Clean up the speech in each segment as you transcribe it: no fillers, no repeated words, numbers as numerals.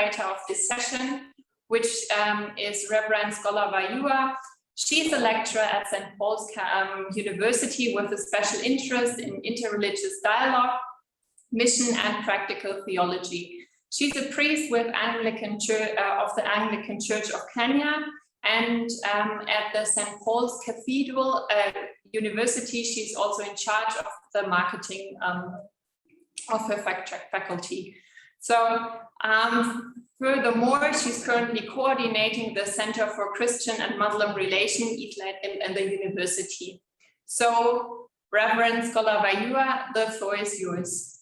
moderator of this session, which is Reverend Scholar Vayua. She's a lecturer at St. Paul's University with a special interest in interreligious dialogue, mission, and practical theology. She's a priest with Anglican Church of the Anglican Church of Kenya, and at the St. Paul's Cathedral University, she's also in charge of the marketing of her faculty. So furthermore, she's currently coordinating the Center for Christian and Muslim Relations in the university. So, Reverend Scholar Vayua, the floor is yours.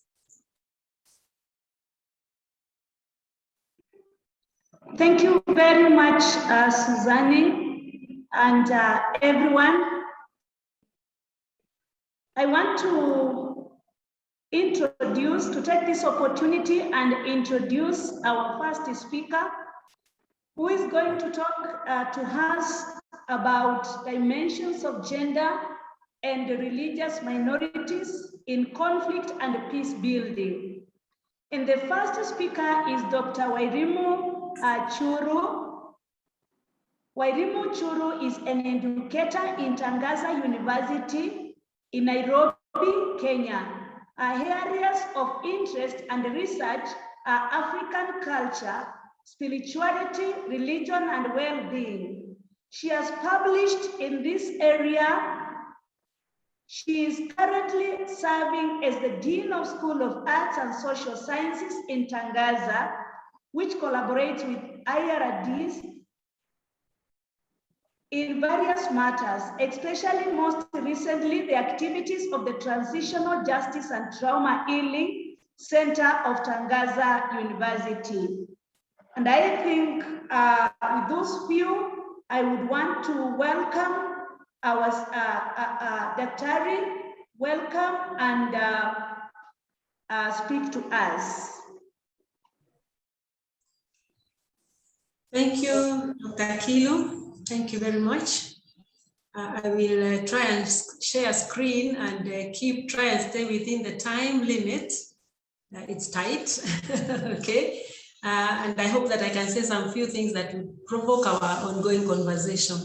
Thank you very much, Suzanne, and everyone. I want to take this opportunity and introduce our first speaker, who is going to talk to us about dimensions of gender and religious minorities in conflict and peace building. And the first speaker is Dr. Wairimu Churu. Wairimu Churu is an educator in Tangaza University in Nairobi, Kenya. Her areas of interest and research are African culture, spirituality, religion, and well-being. She has published in this area. She is currently serving as the Dean of School of Arts and Social Sciences in Tangaza, which collaborates with IRDs in various matters, especially most recently, the activities of the Transitional Justice and Trauma Healing Center of Tangaza University. And I think with those few, I would want to welcome our Daktari, welcome and speak to us. Thank you, Dr. Kilo. Thank you very much. I will try and share screen and try and stay within the time limit. It's tight, okay? And I hope that I can say some few things that will provoke our ongoing conversation.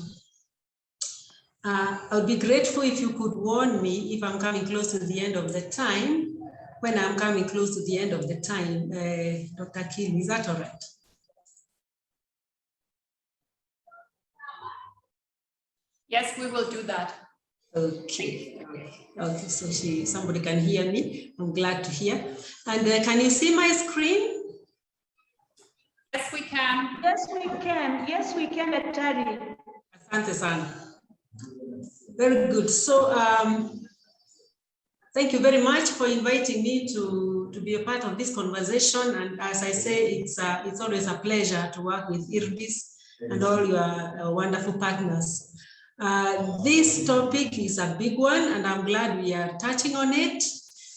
I would be grateful if you could warn me if I'm coming close to the end of the time. When I'm coming close to the end of the time, Dr. Kilo, is that all right? Yes, we will do that. Okay. Okay. So somebody can hear me. I'm glad to hear. And can you see my screen? Yes, we can. Yes, we can. Yes, we can, Daktari. Asante sana. Very good. So thank you very much for inviting me to be a part of this conversation. And as I say, it's always a pleasure to work with IRDIS and all your wonderful partners. This topic is a big one, and I'm glad we are touching on it.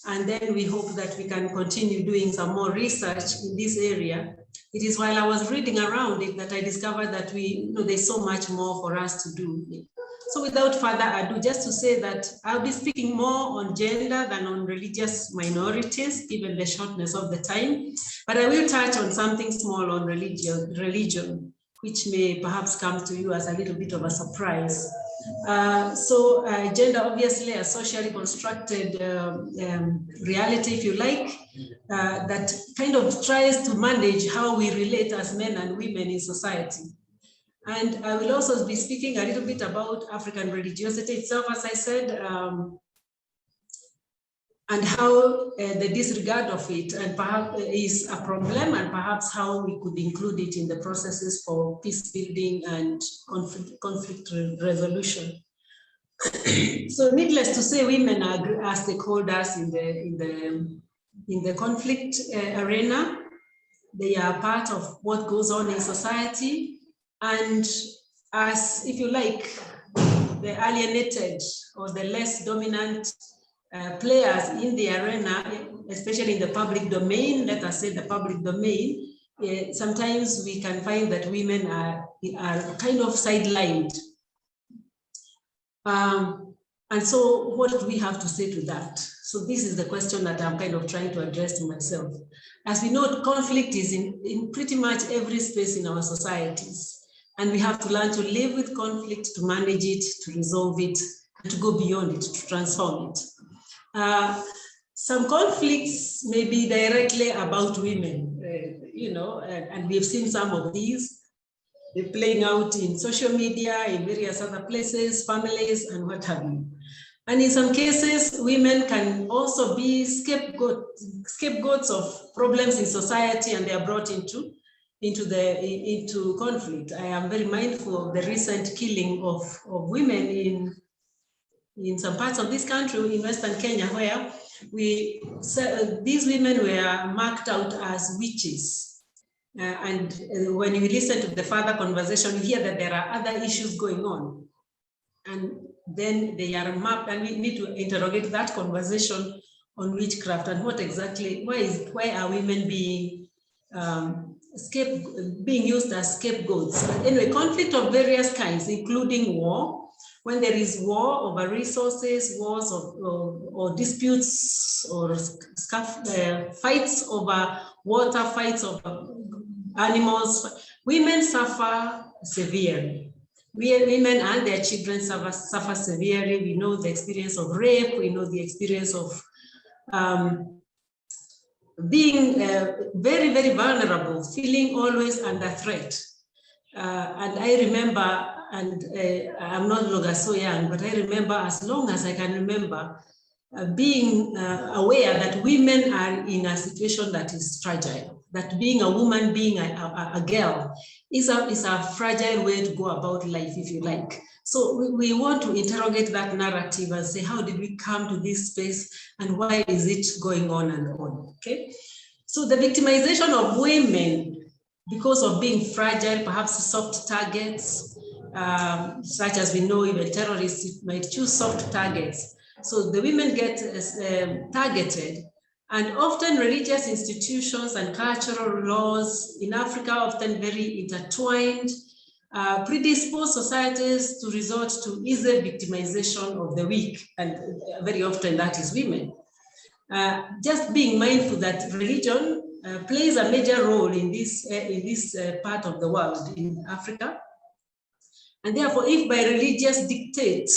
And then we hope that we can continue doing some more research in this area. It is while I was reading around it that I discovered that there's so much more for us to do. So without further ado, just to say that I'll be speaking more on gender than on religious minorities, given the shortness of the time. But I will touch on something small on religion, which may perhaps come to you as a little bit of a surprise. Gender, obviously, a socially constructed reality, if you like, that kind of tries to manage how we relate as men and women in society. And I will also be speaking a little bit about African religiosity itself, as I said, and how the disregard of it and perhaps is a problem, and perhaps how we could include it in the processes for peace building and conflict resolution. So, needless to say, women are stakeholders in the conflict arena. They are part of what goes on in society, and as, if you like, the alienated or the less dominant players in the arena, especially in the public domain, let us say the public domain, sometimes we can find that women are kind of sidelined. And so what do we have to say to that? So this is the question that I'm kind of trying to address to myself. As we know, conflict is in pretty much every space in our societies. And we have to learn to live with conflict, to manage it, to resolve it, and to go beyond it, to transform it. Some conflicts may be directly about women, and we've seen some of these. They're playing out in social media, in various other places, families, and what have you. And in some cases, women can also be scapegoats of problems in society, and they are brought into conflict. I am very mindful of the recent killing of women in some parts of this country, in Western Kenya, where these women were marked out as witches. And when you listen to the further conversation, you hear that there are other issues going on. And then they are mapped, and we need to interrogate that conversation on witchcraft and what exactly, why are women being used as scapegoats. Anyway, conflict of various kinds, including war. When there is war over resources, wars or disputes or fights over water, fights over animals, women suffer severely. Women and their children suffer severely. We know the experience of rape. We know the experience of being very, very vulnerable, feeling always under threat. And I remember, and I'm no longer so young, but I remember as long as I can remember being aware that women are in a situation that is fragile, that being a woman, being a girl is a fragile way to go about life, if you like. So we want to interrogate that narrative and say, how did we come to this space and why is it going on and on, okay? So the victimization of women because of being fragile, perhaps soft targets, such as we know even terrorists might choose soft targets. So the women get targeted, and often religious institutions and cultural laws in Africa, often very intertwined, predispose societies to resort to easy victimization of the weak, and very often that is women. Just being mindful that religion plays a major role in this part of the world, in Africa. And therefore, if by religious dictate,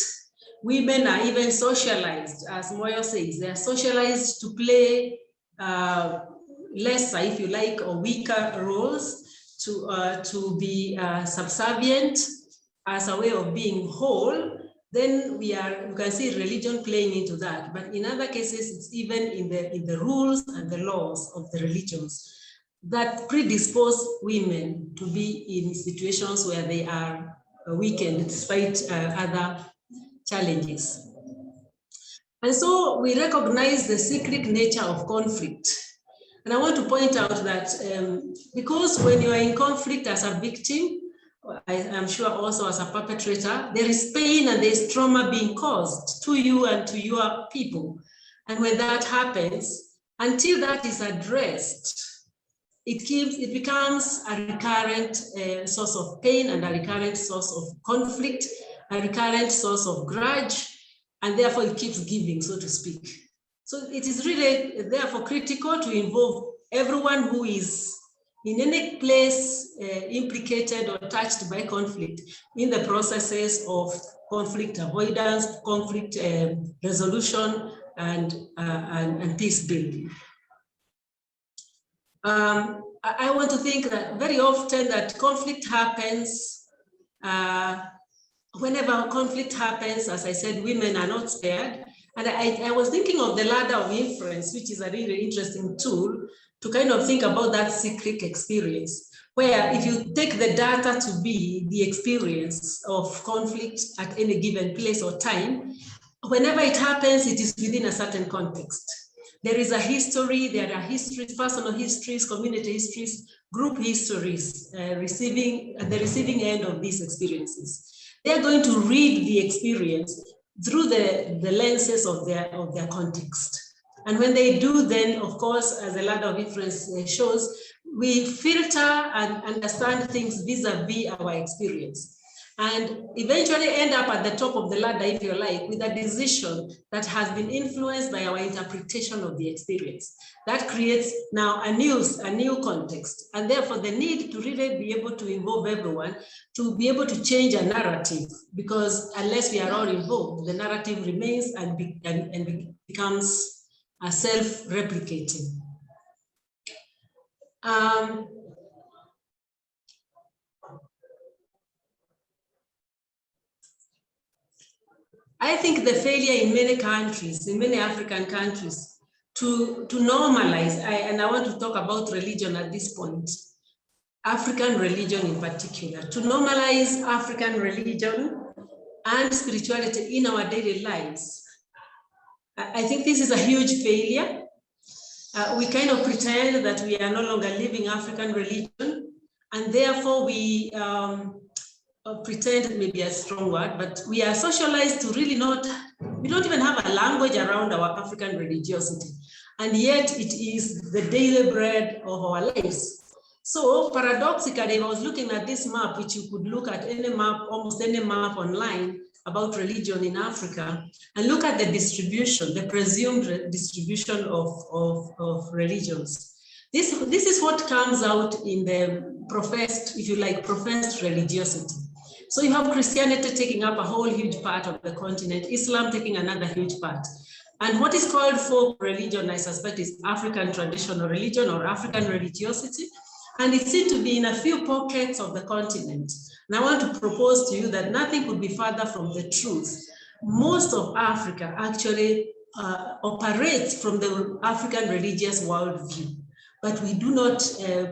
women are even socialized, as Moyo says, they are socialized to play lesser, if you like, or weaker roles, to be subservient as a way of being whole, then you can see religion playing into that. But in other cases, it's even in the rules and the laws of the religions that predispose women to be in situations where they are weakened despite other challenges. And so we recognize the cyclic nature of conflict. And I want to point out that because when you are in conflict as a victim, I am sure also as a perpetrator, there is pain and there is trauma being caused to you and to your people. And when that happens, until that is addressed, it becomes a recurrent source of pain and a recurrent source of conflict, a recurrent source of grudge, and therefore it keeps giving, so to speak. So it is really therefore critical to involve everyone who is in any place implicated or touched by conflict in the processes of conflict avoidance, conflict resolution, and peace building. I want to think that very often that conflict happens, whenever conflict happens, as I said, women are not spared. And I was thinking of the ladder of inference, which is a really interesting tool to kind of think about that cyclic experience, where if you take the data to be the experience of conflict at any given place or time, whenever it happens, it is within a certain context. There is a history, there are histories, personal histories, community histories, group histories, the receiving end of these experiences. They're going to read the experience through the lenses of their context. And when they do, then, of course, as the ladder of inference shows, we filter and understand things vis-a-vis our experience. and eventually end up at the top of the ladder, if you like, with a decision that has been influenced by our interpretation of the experience. That creates now a new context, and therefore the need to really be able to involve everyone to be able to change a narrative, because unless we are all involved, the narrative remains and becomes self-replicating. I think the failure in many countries, in many African countries, to normalize, and I want to talk about religion at this point, African religion in particular, to normalize African religion and spirituality in our daily lives. I think this is a huge failure. We kind of pretend that we are no longer living African religion, and therefore we pretend, maybe a strong word, but we are socialized to really we don't even have a language around our African religiosity. And yet it is the daily bread of our lives. So paradoxically, I was looking at this map, which you could look at any map, almost any map online about religion in Africa, and look at the distribution, the presumed distribution of religions. This is what comes out in the professed, if you like, professed religiosity. So you have Christianity taking up a whole huge part of the continent, Islam taking another huge part. And what is called folk religion, I suspect, is African traditional religion or African religiosity. And it seems to be in a few pockets of the continent. And I want to propose to you that nothing could be further from the truth. Most of Africa actually operates from the African religious worldview. But we do not,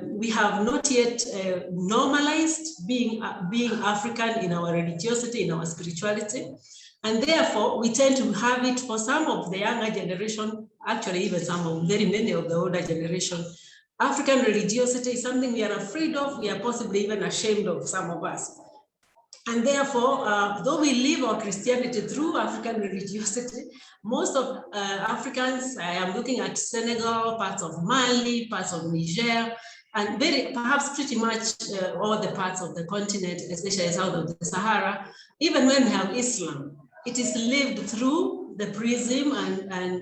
we have not yet normalized being African in our religiosity, in our spirituality. And therefore, we tend to have it for some of the younger generation, actually even very many of the older generation. African religiosity is something we are afraid of, we are possibly even ashamed of, some of us. And therefore, though we live our Christianity through African religiosity, most of Africans, I am looking at Senegal, parts of Mali, parts of Niger, and perhaps pretty much all the parts of the continent, especially south of the Sahara, even when we have Islam, it is lived through the prism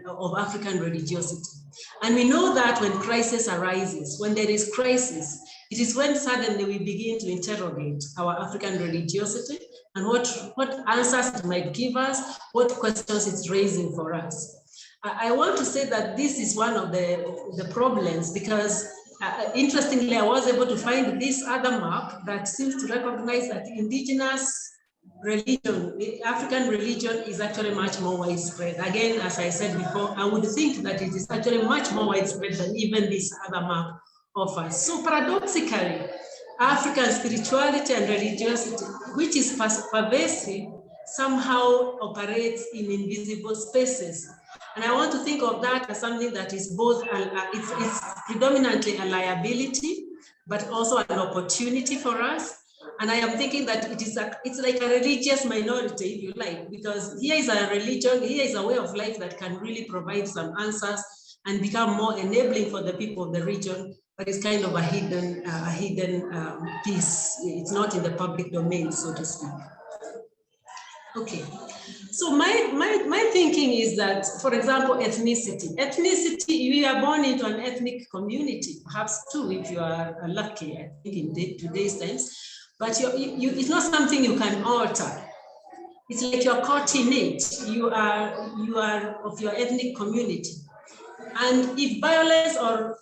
of African religiosity. And we know that when crisis arises, when there is crisis, it is when suddenly we begin to interrogate our African religiosity and what answers it might give us, what questions it's raising for us. I want to say that this is one of the problems, because interestingly, I was able to find this other map that seems to recognize that indigenous religion, African religion, is actually much more widespread. Again, as I said before, I would think that it is actually much more widespread than even this other map offers. So paradoxically, African spirituality and religiosity, which is pervasive, somehow operates in invisible spaces. And I want to think of that as something that is both, it's predominantly a liability, but also an opportunity for us. And I am thinking that it's like a religious minority, if you like, because here is a religion, here is a way of life that can really provide some answers and become more enabling for the people of the region, but it's kind of a hidden piece. It's not in the public domain, so to speak. Okay, so my thinking is that, for example, ethnicity, we are born into an ethnic community, perhaps two if you are lucky, I think in today's times. But it's not something you can alter. It's like you're caught in it. You are of your ethnic community. And if violence or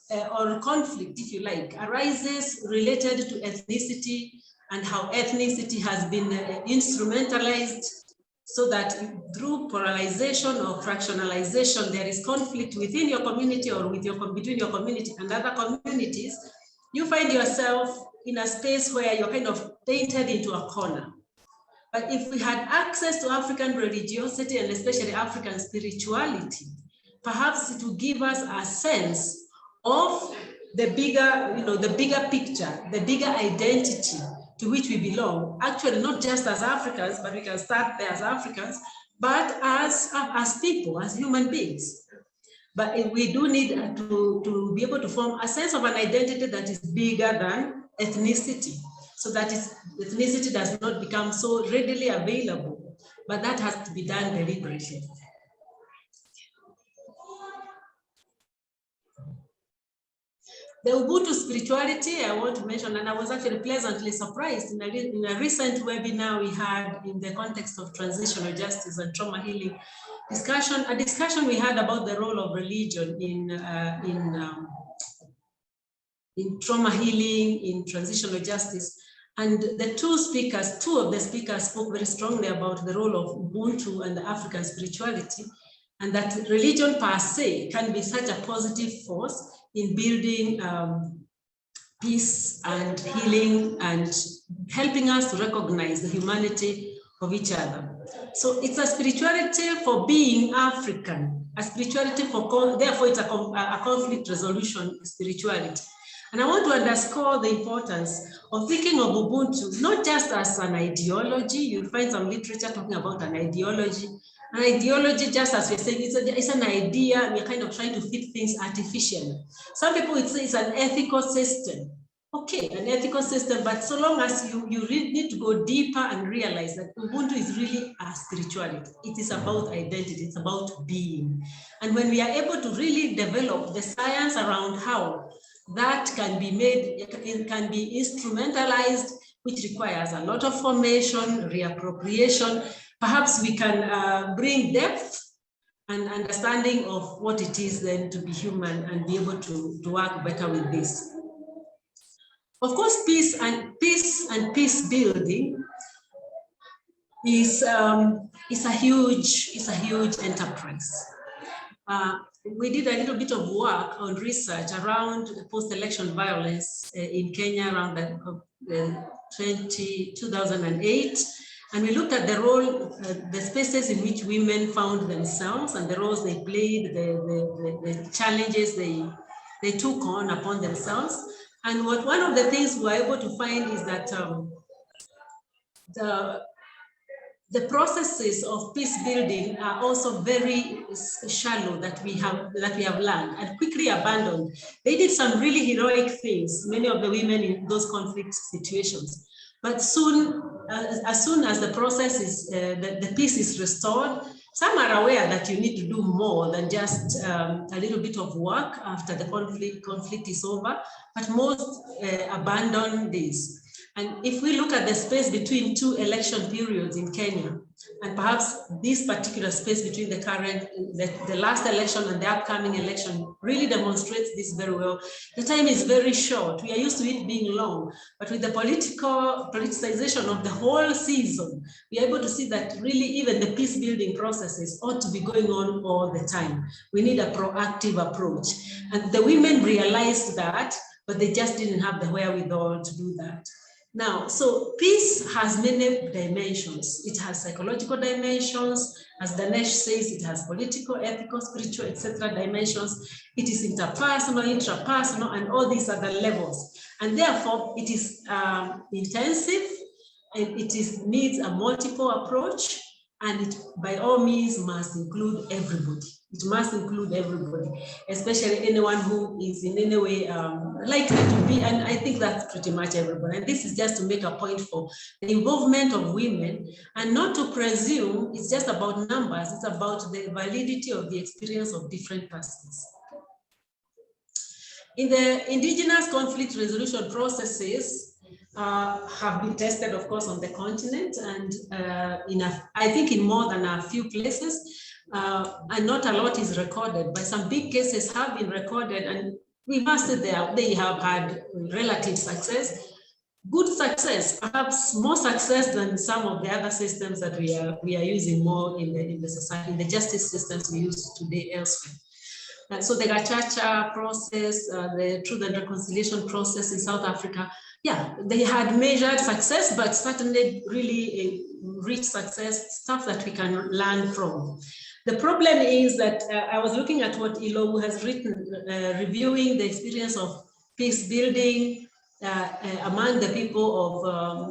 conflict, if you like, arises related to ethnicity and how ethnicity has been instrumentalized so that through polarization or fractionalization, there is conflict within your community or between your community and other communities, you find yourself in a space where you're kind of painted into a corner. But if we had access to African religiosity and especially African spirituality, perhaps it would give us a sense of the bigger picture, the bigger identity to which we belong. Actually, not just as Africans, but we can start there as Africans, but as people, as human beings. But we do need to be able to form a sense of an identity that is bigger than ethnicity. so that ethnicity does not become so readily available, but that has to be done deliberately. The Ubuntu spirituality I want to mention, and I was actually pleasantly surprised in a recent webinar we had in the context of transitional justice and trauma healing discussion, a discussion we had about the role of religion in trauma healing, in transitional justice. And the two of the speakers spoke very strongly about the role of Ubuntu and the African spirituality, and that religion per se can be such a positive force in building peace and healing and helping us to recognize the humanity of each other. So it's a spirituality for being African, a spirituality for, therefore it's a conflict resolution spirituality. And I want to underscore the importance of thinking of Ubuntu, not just as an ideology. You'll find some literature talking about an ideology. An ideology, just as we're saying, it's an idea, we're kind of trying to fit things artificially. Some people would say it's an ethical system. Okay, an ethical system, but so long as you really need to go deeper and realize that Ubuntu is really a spirituality. It is about identity, it's about being. And when we are able to really develop the science around how that can be made, it can be instrumentalized, which requires a lot of formation, reappropriation. Perhaps we can bring depth and understanding of what it is then to be human and be able to work better with this. Of course, peace and peace building is a huge enterprise. We did a little bit of work on research around post-election violence in Kenya around 2008. And we looked at the role, the spaces in which women found themselves and the roles they played, the challenges they took on upon themselves. And one of the things we were able to find is that the processes of peace building are also very shallow that we have learned and quickly abandoned. They did some really heroic things, many of the women in those conflict situations. But as soon as the process is, the peace is restored, some are aware that you need to do more than just a little bit of work after the conflict is over, but most abandon this. And if we look at the space between two election periods in Kenya, and perhaps this particular space between the last election and the upcoming election really demonstrates this very well. The time is very short. We are used to it being long, but with the politicization of the whole season, we are able to see that really even the peace building processes ought to be going on all the time. We need a proactive approach. And the women realized that, but they just didn't have the wherewithal to do that. Now, so peace has many dimensions. It has psychological dimensions. As Danesh says, it has political, ethical, spiritual, etc. dimensions. It is interpersonal, intrapersonal, and all these other levels. And therefore, it is intensive, and it needs a multiple approach, and it, by all means, must include everybody. It must include everybody, especially anyone who is in any way likely to be, and I think that's pretty much everybody. And this is just to make a point for the involvement of women, and not to presume it's just about numbers, it's about the validity of the experience of different persons. In the indigenous conflict resolution processes, have been tested, of course, on the continent, and I think in more than a few places, and not a lot is recorded, but some big cases have been recorded, and we must say they have had relative success, good success, perhaps more success than some of the other systems that we are using more in the society, in the justice systems we use today elsewhere. So the Gachacha process, the Truth and Reconciliation process in South Africa, yeah, they had measured success, but certainly really rich success, stuff that we can learn from. The problem is that I was looking at what Ilobu has written, reviewing the experience of peace building among the people of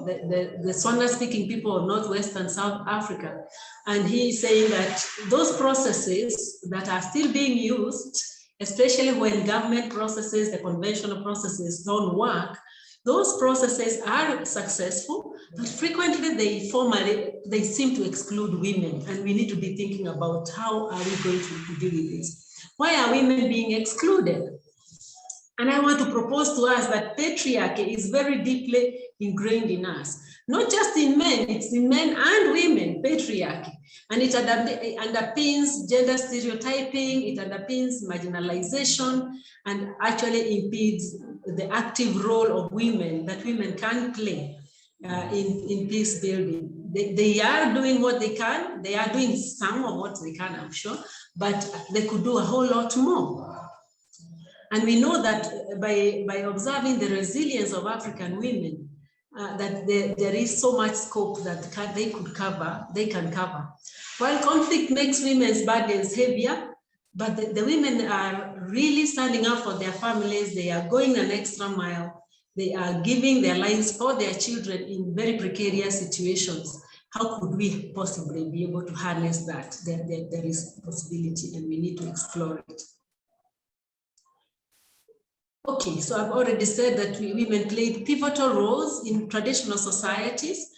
the Swana-speaking people of Northwestern South Africa. And he's saying that those processes that are still being used, especially when government processes, the conventional processes don't work, Those processes are successful, but frequently they seem to exclude women, and we need to be thinking about how are we going to deal with this. Why are women being excluded? And I want to propose to us that patriarchy is very deeply ingrained in us, not just in men, it's in men and women, patriarchy. And it underpins gender stereotyping, it underpins marginalization, and actually impedes the active role of women that women can play in peace building. They are doing what they can, they are doing some of what they can, I'm sure, but they could do a whole lot more. And we know that by observing the resilience of African women, that there is so much scope that they can cover. While conflict makes women's burdens heavier, but the women are really standing up for their families. They are going an extra mile. They are giving their lives for their children in very precarious situations. How could we possibly be able to harness that? There is a possibility, and we need to explore it. Okay, so I've already said that women played pivotal roles in traditional societies,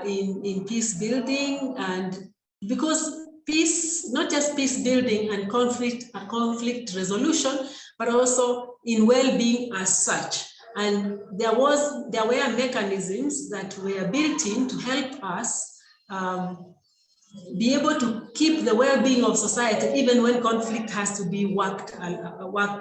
in peace building, and because peace, not just peace building and conflict resolution, but also in well-being as such. And there were mechanisms that were built in to help us be able to keep the well-being of society even when conflict has to be worked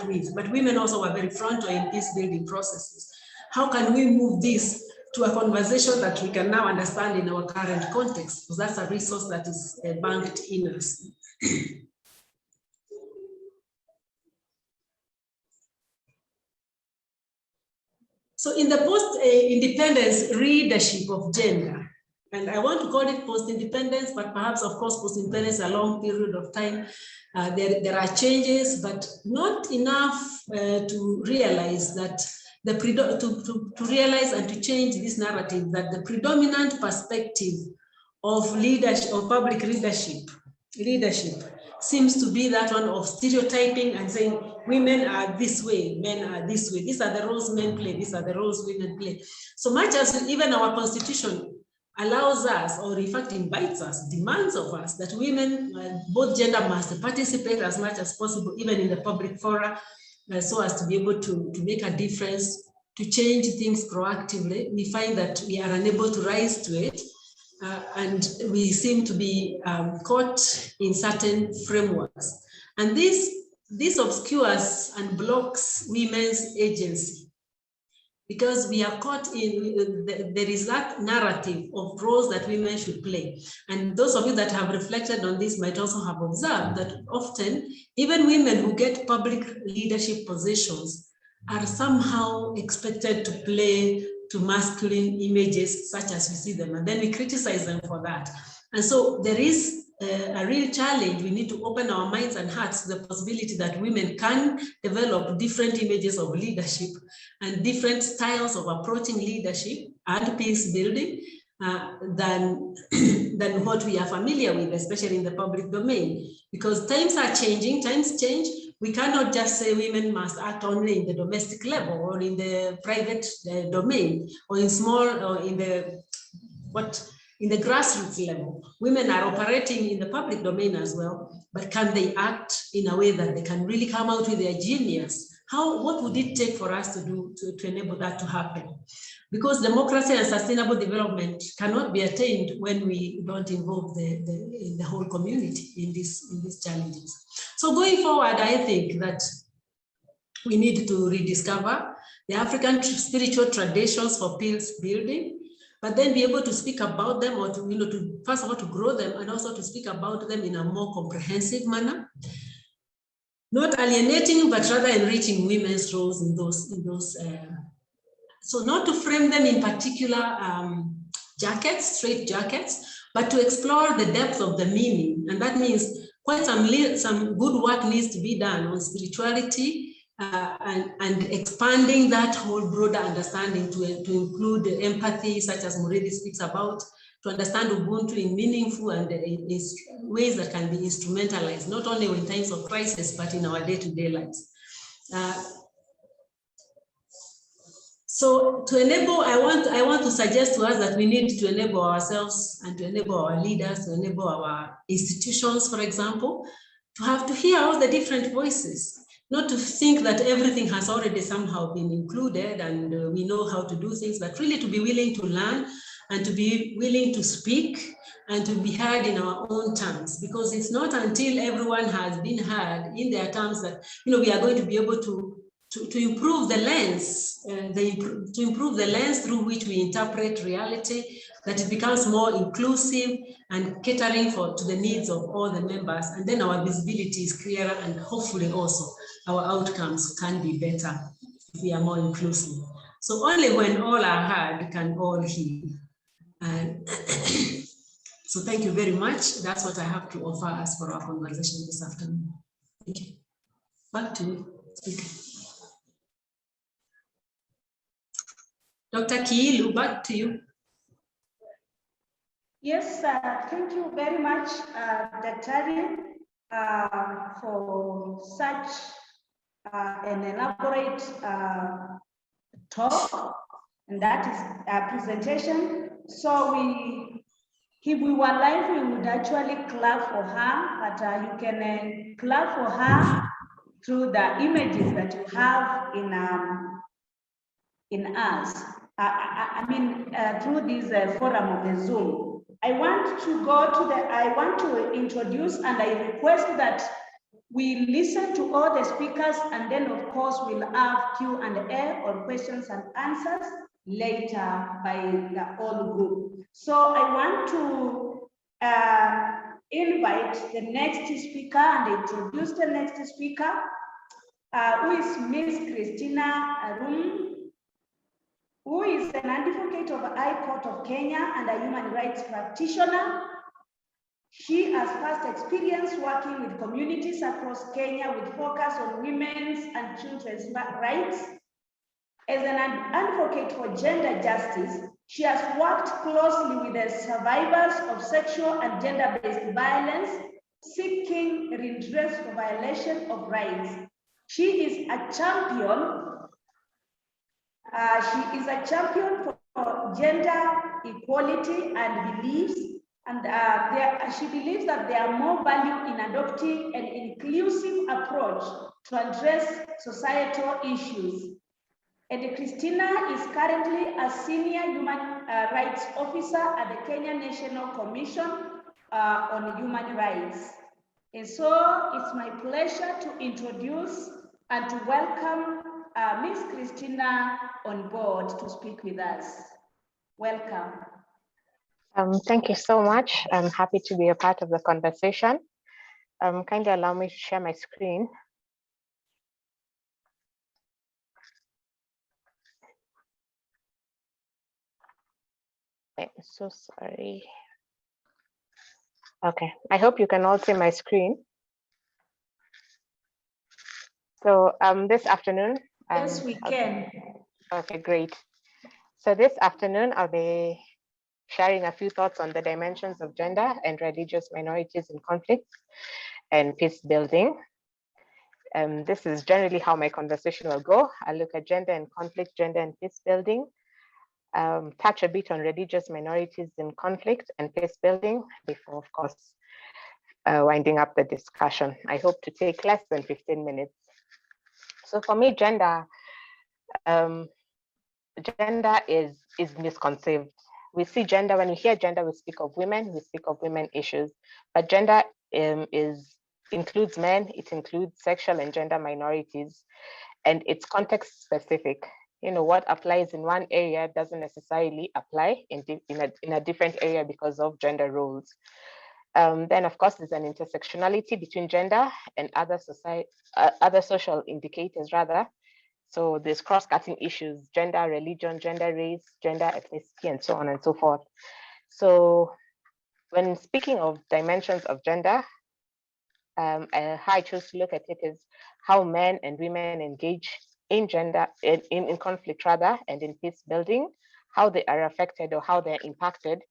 with. But women also were very frontal in peace-building processes. How can we move this to a conversation that we can now understand in our current context? Because that's a resource that is banked in us. So in the post-independence readership of gender, and I want to call it post-independence, but perhaps, of course, post-independence is a long period of time. There are changes, but not enough to realize that to realize and to change this narrative that the predominant perspective of leadership, of public leadership seems to be that one of stereotyping and saying women are this way, men are this way. These are the roles men play. These are the roles women play. So much as even our constitution allows us, or in fact invites us, demands of us that women, both gender must participate as much as possible, even in the public fora, so as to be able to make a difference, to change things proactively. We find that we are unable to rise to it, and we seem to be caught in certain frameworks. And this obscures and blocks women's agency, because we are caught in, there is that narrative of roles that women should play. And those of you that have reflected on this might also have observed that often, even women who get public leadership positions are somehow expected to play to masculine images such as we see them, and then we criticize them for that. And so there is a real challenge. We need to open our minds and hearts to the possibility that women can develop different images of leadership and different styles of approaching leadership and peace building than what we are familiar with, especially in the public domain. Because times are changing, times change. We cannot just say women must act only in the domestic level or in the private domain or in small or in the grassroots level. Women are operating in the public domain as well, but can they act in a way that they can really come out with their genius? What would it take for us to do to enable that to happen? Because democracy and sustainable development cannot be attained when we don't involve the whole community in these challenges. So going forward, I think that we need to rediscover the African spiritual traditions for peace building, but then be able to speak about them, or to first of all to grow them, and also to speak about them in a more comprehensive manner, not alienating but rather enriching women's roles in those. So not to frame them in particular jackets, straight jackets, but to explore the depth of the meaning, and that means quite some good work needs to be done on spirituality. And expanding that whole broader understanding to include empathy, such as Muredi speaks about, to understand Ubuntu in meaningful and ways that can be instrumentalized, not only in times of crisis, but in our day-to-day lives. So to enable, I want to suggest to us that we need to enable ourselves and to enable our leaders, to enable our institutions, for example, to have to hear all the different voices, not to think that everything has already somehow been included and we know how to do things, but really to be willing to learn and to be willing to speak and to be heard in our own terms, because it's not until everyone has been heard in their terms that we are going to be able to improve the lens, to improve the lens through which we interpret reality, that it becomes more inclusive and catering to the needs of all the members, and then our visibility is clearer, and hopefully also our outcomes can be better if we are more inclusive. So only when all are heard can all hear. And so thank you very much. That's what I have to offer us for our conversation this afternoon. Thank you. Back to you, speaker. Dr. Kiilu, back to you. Yes, thank you very much, Dr. for such an elaborate talk, and that is a presentation. So if we were live, we would actually clap for her, but you can clap for her through the images that you have in us. I mean, through this forum of the Zoom. I want to introduce, and I request that we listen to all the speakers, and then of course we'll have Q&A or questions and answers later by the whole group. So I want to invite the next speaker and introduce the next speaker, who is Ms. Christina Arum, who is an advocate of the High Court of Kenya and a human rights practitioner. She has past experience working with communities across Kenya with focus on women's and children's rights. As an advocate for gender justice, she has worked closely with the survivors of sexual and gender-based violence, seeking redress for violation of rights. She is a champion. She is a champion for gender equality and beliefs, and she believes that there are more value in adopting an inclusive approach to address societal issues. And Christina is currently a senior human rights officer at the Kenya National Commission on Human Rights. And so it's my pleasure to introduce and to welcome Ms. Christina on board to speak with us. Welcome. Thank you so much. I'm happy to be a part of the conversation. Kindly allow me to share my screen. I'm so sorry. Okay, I hope you can all see my screen. So this afternoon. Yes, we can. Okay, great. So this afternoon, I'll be sharing a few thoughts on the dimensions of gender and religious minorities in conflict and peace building. This is generally how my conversation will go. I'll look at gender and conflict, gender and peace building, touch a bit on religious minorities in conflict and peace building before, of course, winding up the discussion. I hope to take less than 15 minutes. So for me, gender is misconceived. We see gender, when we hear gender, we speak of women issues, but gender includes men, it includes sexual and gender minorities, and it's context specific. What applies in one area doesn't necessarily apply in a different area because of gender roles. Then, of course, there's an intersectionality between gender and other social indicators, rather. So there's cross-cutting issues: gender, religion, gender, race, gender, ethnicity, and so on and so forth. So when speaking of dimensions of gender, how I choose to look at it is how men and women engage in gender, in conflict rather, and in peace building, how they are affected or how they're impacted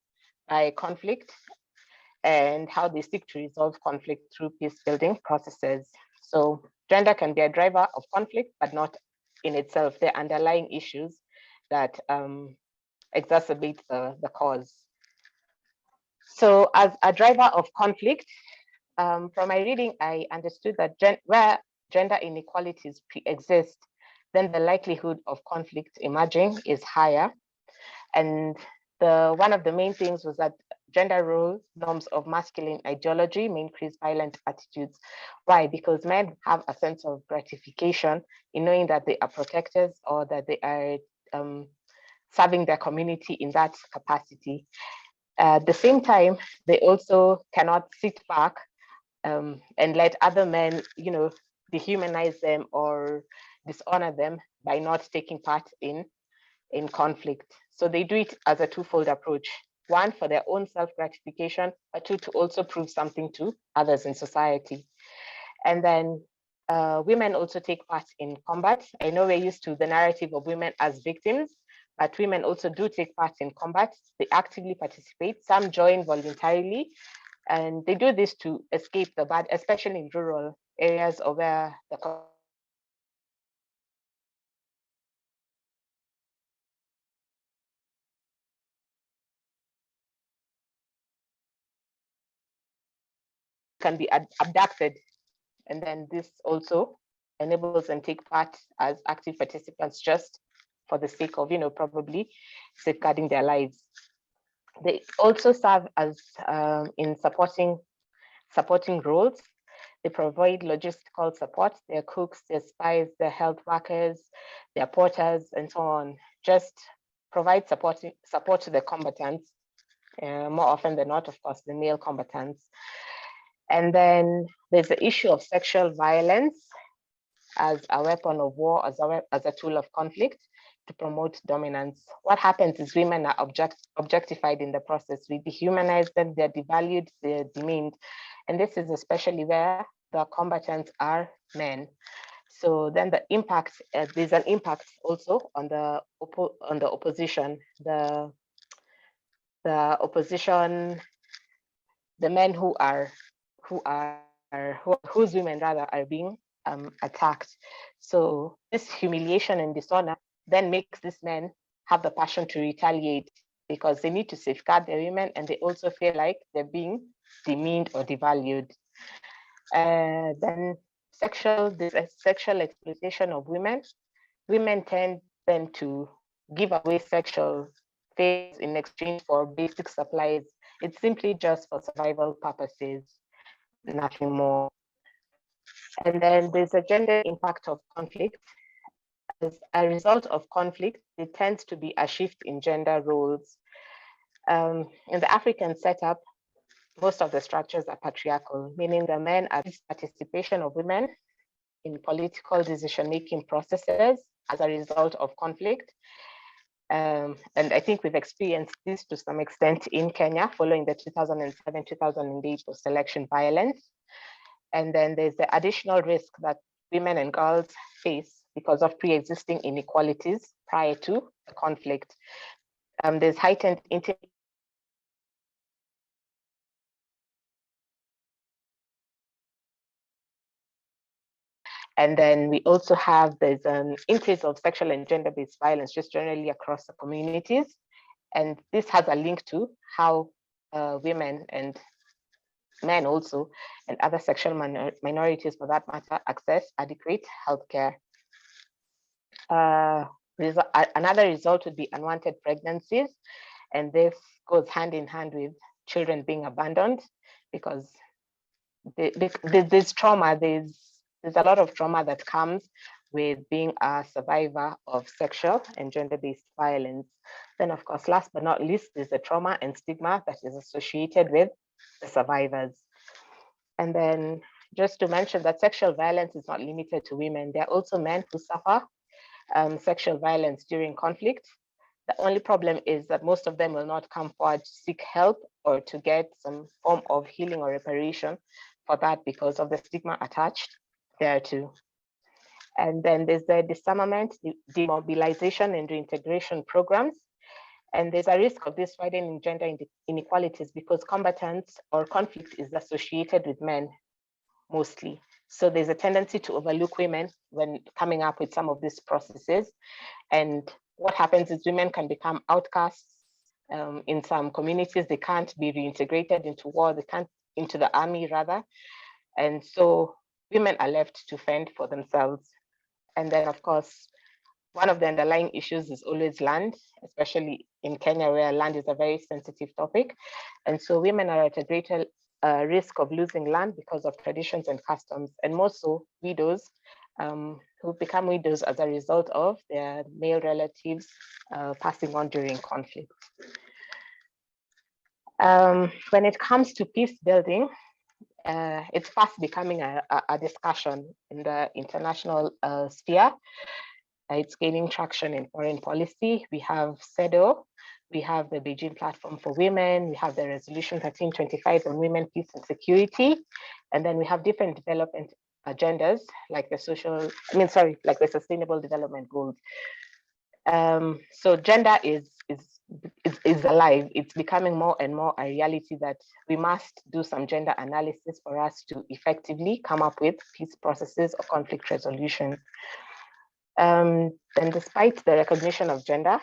by conflict, and how they seek to resolve conflict through peace building processes. So gender can be a driver of conflict, but not in itself. They're underlying issues that exacerbate the cause. So as a driver of conflict, from my reading, I understood that where gender inequalities pre-exist, then the likelihood of conflict emerging is higher. And one of the main things was that gender roles, norms of masculine ideology may increase violent attitudes. Why? Because men have a sense of gratification in knowing that they are protectors or that they are serving their community in that capacity. At the same time, they also cannot sit back and let other men, dehumanize them or dishonor them by not taking part in conflict. So they do it as a twofold approach. One, for their own self-gratification, but two, to also prove something to others in society. And then women also take part in combat. I know we're used to the narrative of women as victims, but women also do take part in combat. They actively participate. Some join voluntarily, and they do this to escape the bad, especially in rural areas or where the can be abducted. And then this also enables them to take part as active participants just for the sake of, probably safeguarding their lives. They also serve as in supporting roles. They provide logistical support. They're cooks, they're spies, they're health workers, they're porters, and so on. Just provide support to the combatants, more often than not, of course, the male combatants. And then there's the issue of sexual violence as a weapon of war, as a tool of conflict to promote dominance. What happens is women are objectified in the process. We dehumanize them, they're devalued, they're demeaned. And this is especially where the combatants are men. So then the impact, there's an impact also on the opposition. The opposition, the men whose women rather are being attacked. So this humiliation and dishonor then makes these men have the passion to retaliate because they need to safeguard their women and they also feel like they're being demeaned or devalued. Then sexual exploitation of women. Women tend then to give away sexual favors in exchange for basic supplies. It's simply just for survival purposes, nothing more. And then there's a gender impact of conflict. As a result of conflict, there tends to be a shift in gender roles. In the African setup, most of the structures are patriarchal, meaning the men are participation of women in political decision-making processes as a result of conflict. And I think we've experienced this to some extent in Kenya following the 2007-2008 post-election violence. And then there's the additional risk that women and girls face because of pre-existing inequalities prior to the conflict. There's heightened and then we also have, there's an increase of sexual and gender-based violence just generally across the communities. And this has a link to how women and men also, and other sexual minorities for that matter, access adequate healthcare. Another result would be unwanted pregnancies. And this goes hand in hand with children being abandoned because there's trauma, there's a lot of trauma that comes with being a survivor of sexual and gender-based violence. Then of course, last but not least, there's the trauma and stigma that is associated with the survivors. And then just to mention that sexual violence is not limited to women. There are also men who suffer sexual violence during conflict. The only problem is that most of them will not come forward to seek help or to get some form of healing or reparation for that because of the stigma attached there too. And then there's the disarmament, demobilization and reintegration programs. And there's a risk of this widening gender inequalities because combatants or conflict is associated with men mostly. So there's a tendency to overlook women when coming up with some of these processes. And what happens is women can become outcasts. In some communities, they can't be reintegrated into war, they can't into the army rather. And so women are left to fend for themselves. And then of course, one of the underlying issues is always land, especially in Kenya, where land is a very sensitive topic. And so women are at a greater risk of losing land because of traditions and customs, and more so widows who become widows as a result of their male relatives passing on during conflict. When it comes to peace building, it's fast becoming a discussion in the international sphere. It's gaining traction in foreign policy. We have CEDAW, we have the Beijing Platform for Women, we have the Resolution 1325 on Women, Peace and Security, and then we have different development agendas like the Sustainable Development Goals. So gender is alive. It's becoming more and more a reality that we must do some gender analysis for us to effectively come up with peace processes or conflict resolution. And despite the recognition of gender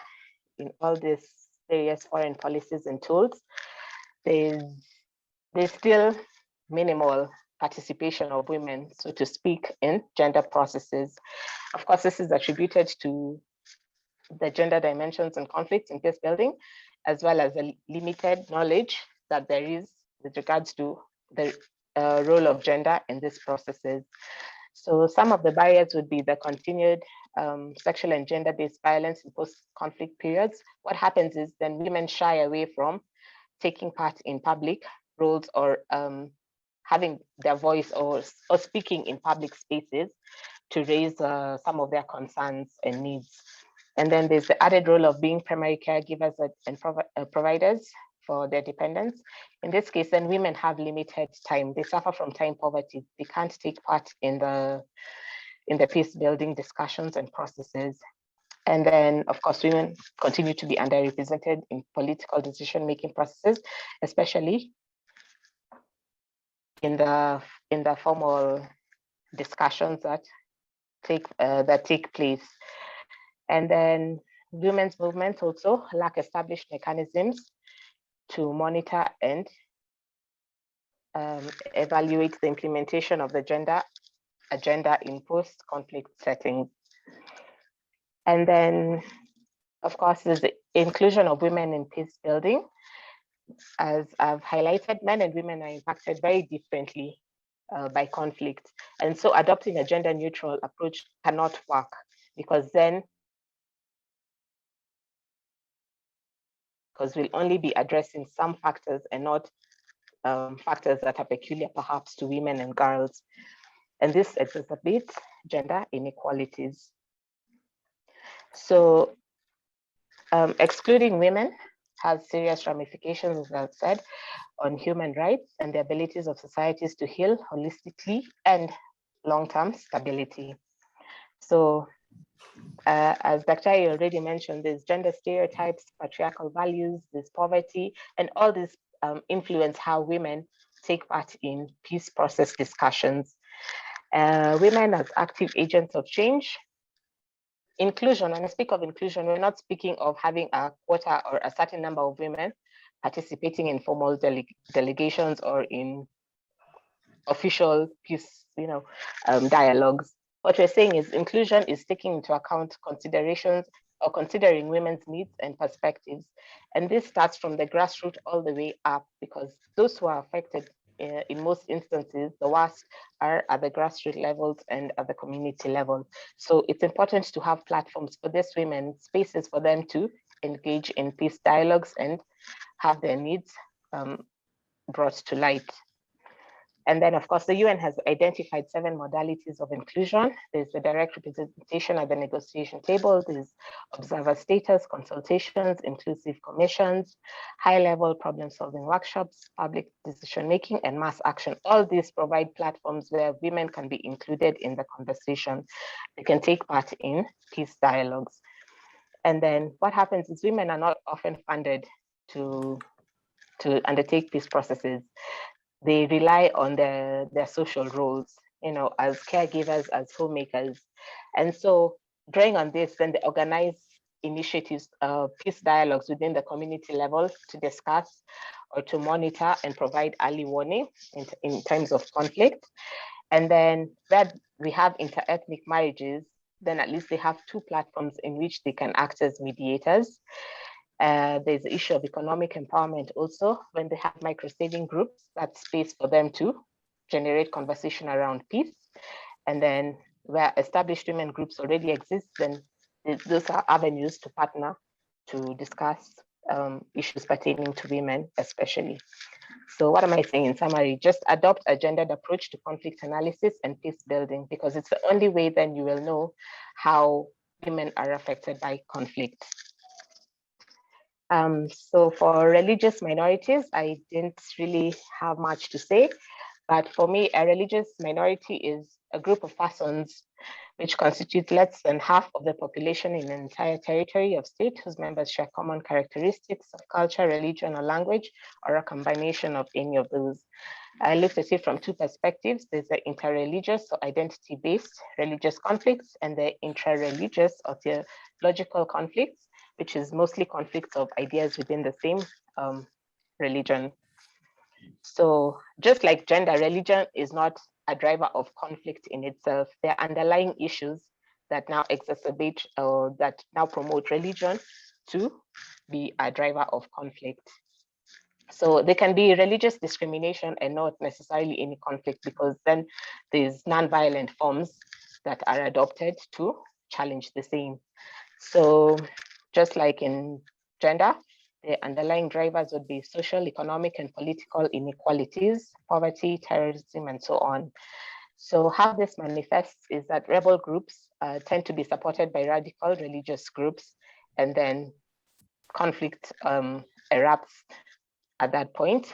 in all these various foreign policies and tools, there's still minimal participation of women, so to speak, in gender processes. Of course, this is attributed to the gender dimensions and conflicts in peace building, as well as the limited knowledge that there is with regards to the role of gender in these processes. So some of the barriers would be the continued sexual and gender-based violence in post-conflict periods. What happens is then women shy away from taking part in public roles or having their voice or speaking in public spaces to raise some of their concerns and needs. And then there's the added role of being primary caregivers and providers for their dependents. In this case, then women have limited time. They suffer from time poverty. They can't take part in the peace building discussions and processes. And then, of course, women continue to be underrepresented in political decision-making processes, especially in the formal discussions that take place. And then women's movements also lack established mechanisms to monitor and evaluate the implementation of the gender agenda in post-conflict settings. And then, of course, there's the inclusion of women in peace building. As I've highlighted, men and women are impacted very differently by conflict. And so adopting a gender neutral approach cannot work, because we'll only be addressing some factors and not factors that are peculiar perhaps to women and girls. And this exacerbates gender inequalities. So excluding women has serious ramifications, as I've said, on human rights and the abilities of societies to heal holistically and long-term stability. So as Dr. Aye already mentioned, there's gender stereotypes, patriarchal values, there's poverty, and all this influence how women take part in peace process discussions. Women as active agents of change. Inclusion, when I speak of inclusion, we're not speaking of having a quota or a certain number of women participating in formal delegations or in official peace dialogues. What we're saying is inclusion is taking into account considerations or considering women's needs and perspectives. And this starts from the grassroots all the way up, because those who are affected in most instances, the worst are at the grassroots levels and at the community level. So it's important to have platforms for these women, spaces for them to engage in peace dialogues and have their needs brought to light. And then, of course, the UN has identified 7 modalities of inclusion. There's the direct representation at the negotiation table, there's observer status, consultations, inclusive commissions, high-level problem-solving workshops, public decision-making, and mass action. All these provide platforms where women can be included in the conversation. They can take part in peace dialogues. And then what happens is women are not often funded to undertake peace processes. They rely on their social roles, as caregivers, as homemakers. And so drawing on this, then they organize initiatives, peace dialogues within the community level to discuss or to monitor and provide early warning in times of conflict. And then that we have inter-ethnic marriages, then at least they have two platforms in which they can act as mediators. There's the issue of economic empowerment also. When they have micro-saving groups, that's space for them to generate conversation around peace. And then where established women groups already exist, then those are avenues to partner to discuss issues pertaining to women especially. So what am I saying in summary? Just adopt a gendered approach to conflict analysis and peace building, because it's the only way then you will know how women are affected by conflict. So for religious minorities, I didn't really have much to say, but for me, a religious minority is a group of persons which constitute less than half of the population in an entire territory of state whose members share common characteristics of culture, religion, or language, or a combination of any of those. I looked at it from two perspectives. There's the interreligious or identity-based religious conflicts, and the intra-religious or theological conflicts, which is mostly conflicts of ideas within the same religion. So just like gender, religion is not a driver of conflict in itself. There are underlying issues that now exacerbate or that now promote religion to be a driver of conflict. So there can be religious discrimination and not necessarily any conflict, because then there's non-violent forms that are adopted to challenge the same. So just like in gender, the underlying drivers would be social, economic, and political inequalities, poverty, terrorism, and so on. So how this manifests is that rebel groups tend to be supported by radical religious groups, and then conflict erupts at that point.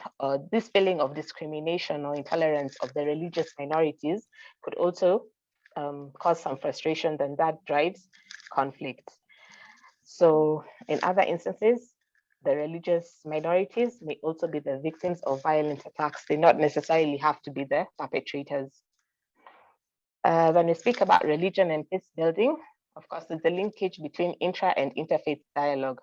This feeling of discrimination or intolerance of the religious minorities could also cause some frustration, then that drives conflict. So in other instances, the religious minorities may also be the victims of violent attacks. They not necessarily have to be the perpetrators. When we speak about religion and peace building, of course, there's a linkage between intra and interfaith dialogue.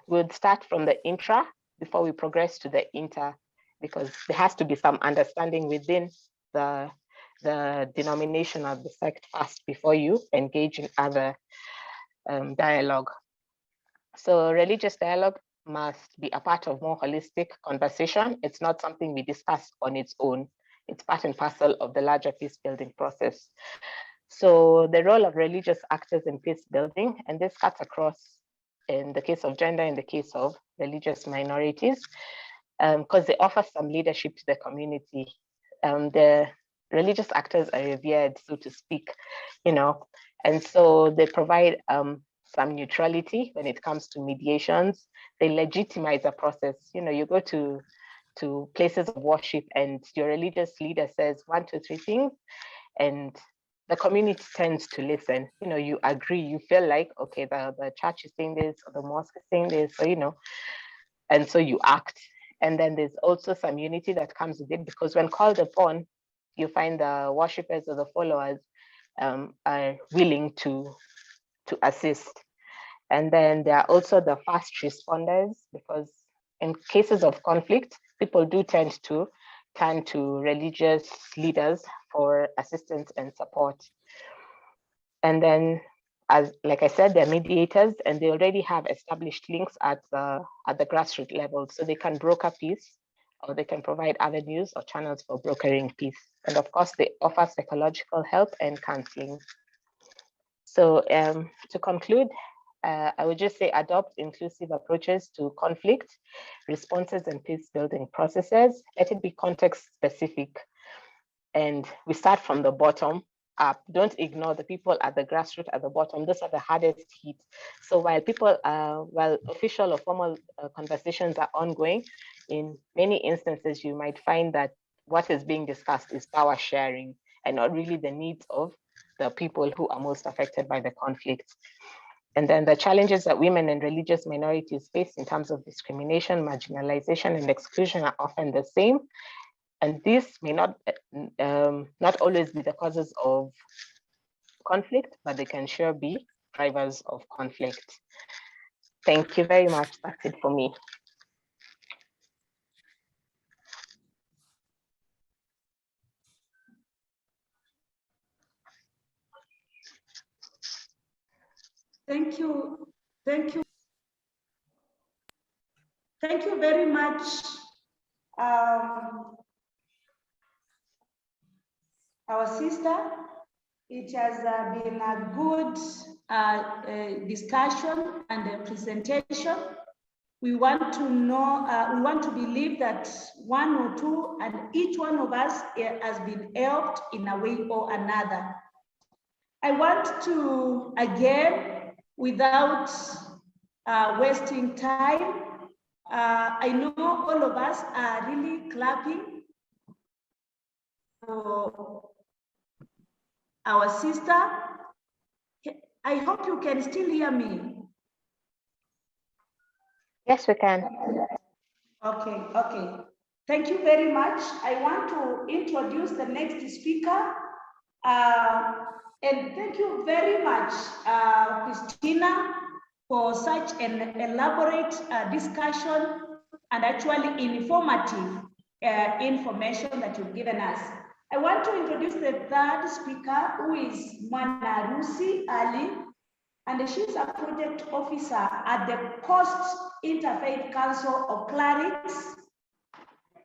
We'll start from the intra before we progress to the inter, because there has to be some understanding within the denomination of the sect first before you engage in other dialogue. So religious dialogue must be a part of more holistic conversation. It's not something we discuss on its own. It's part and parcel of the larger peace building process. So the role of religious actors in peace building, and this cuts across in the case of gender, in the case of religious minorities, because they offer some leadership to the community. The religious actors are revered, so to speak, and so they provide some neutrality when it comes to mediations. They legitimize the process. You go to places of worship and your religious leader says 1, 2, 3 things, and the community tends to listen. You agree, you feel like, okay, the church is saying this, or the mosque is saying this, or, and so you act. And then there's also some unity that comes with it, because when called upon, you find the worshippers or the followers are willing to assist. And then there are also the fast responders, because in cases of conflict, people do tend to turn to religious leaders for assistance and support. And then, like I said, they're mediators, and they already have established links at the grassroots level, so they can broker peace, or they can provide avenues or channels for brokering peace. And of course, they offer psychological help and counseling. So to conclude, I would just say adopt inclusive approaches to conflict responses and peace building processes. Let it be context specific. And we start from the bottom up. Don't ignore the people at the grassroots at the bottom. Those are the hardest hit. So while official or formal conversations are ongoing, in many instances, you might find that what is being discussed is power sharing and not really the needs of the people who are most affected by the conflict. And then the challenges that women and religious minorities face in terms of discrimination, marginalization, and exclusion are often the same. And this may not always be the causes of conflict, but they can sure be drivers of conflict. Thank you very much. That's it for me. Thank you. Thank you. Thank you very much. Our sister, it has been a good discussion and a presentation. We want to know, we want to believe that one or two and each one of us has been helped in a way or another. I want to, again, without wasting time, I know all of us are really clapping for our sister. I hope you can still hear me. Yes, we can. Okay. Thank you very much. I want to introduce the next speaker. And thank you very much, Christina, for such an elaborate discussion and actually informative information that you've given us. I want to introduce the third speaker, who is Minorities Ali, and she's a project officer at the Coast Interfaith Council of Clerics.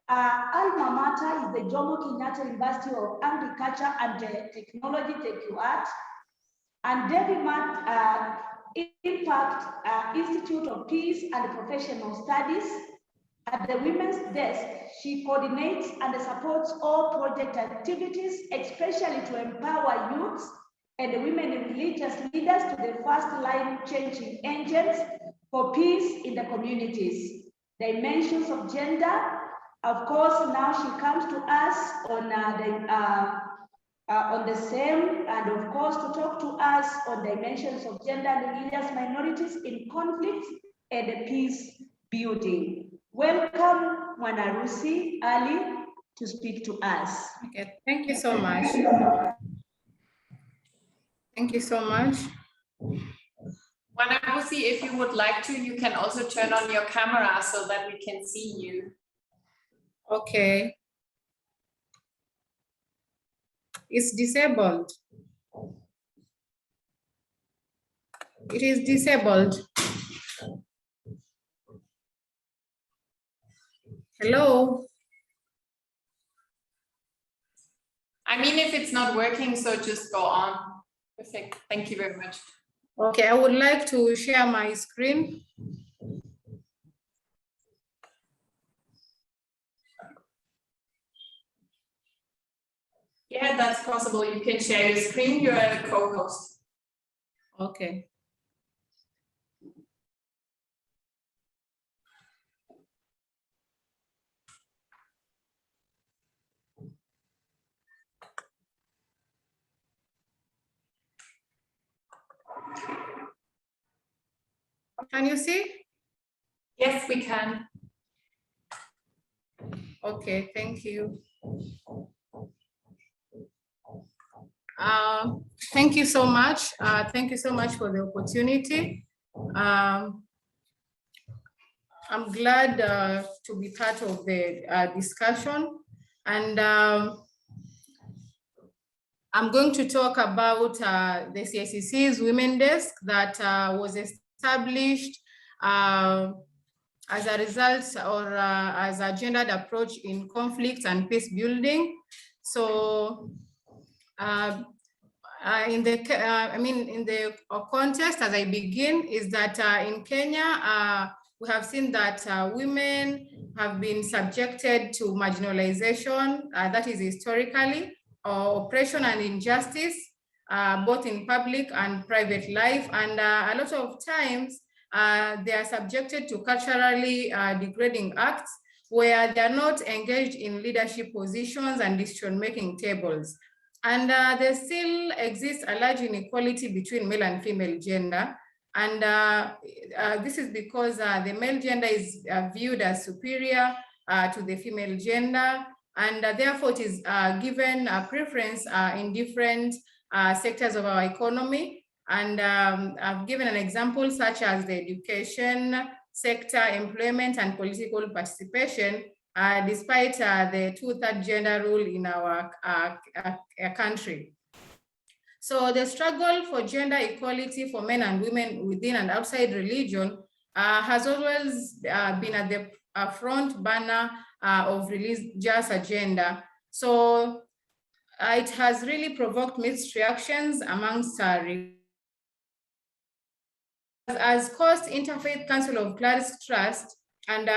Alma mater is the Jomo Kenyatta University of Agriculture and Technology, TECUAT, and Devimat Impact Institute of Peace and Professional Studies. At the Women's Desk, she coordinates and supports all project activities, especially to empower youths and women and religious leaders to the first line changing agents for peace in the communities. Dimensions of gender, of course, now she comes to us on the same, and of course to talk to us on dimensions of gender and religious minorities in conflict and peace building. Welcome, Minorities Ali, to speak to us. Okay, thank you so much. Thank you so much. Minorities, if you would like to, you can also turn on your camera so that we can see you. Okay. It's disabled. It is disabled. Hello? I mean, if it's not working, so just go on. Perfect. Thank you very much. Okay, I would like to share my screen. Yeah, that's possible. You can share your screen. You're a co-host. Okay. Can you see? Yes, we can. Okay, thank you. Thank you so much. Thank you so much for the opportunity. I'm glad to be part of the discussion, and I'm going to talk about the CICC's Women Desk that was established as a result or as a gendered approach in conflict and peace building. So in the context, as I begin, is that in Kenya, we have seen that women have been subjected to marginalization, that is historically, oppression and injustice, both in public and private life. And a lot of times, they are subjected to culturally degrading acts where they are not engaged in leadership positions and decision-making tables. And there still exists a large inequality between male and female gender. And this is because the male gender is viewed as superior to the female gender. And therefore it is given a preference in different sectors of our economy. And I've given an example such as the education sector, employment, and political participation, despite the 2/3 gender rule in our country. So the struggle for gender equality for men and women within and outside religion has always been at the front burner of religious agenda. So it has really provoked mixed reactions amongst as Coast Interfaith Council of Clerics Trust, and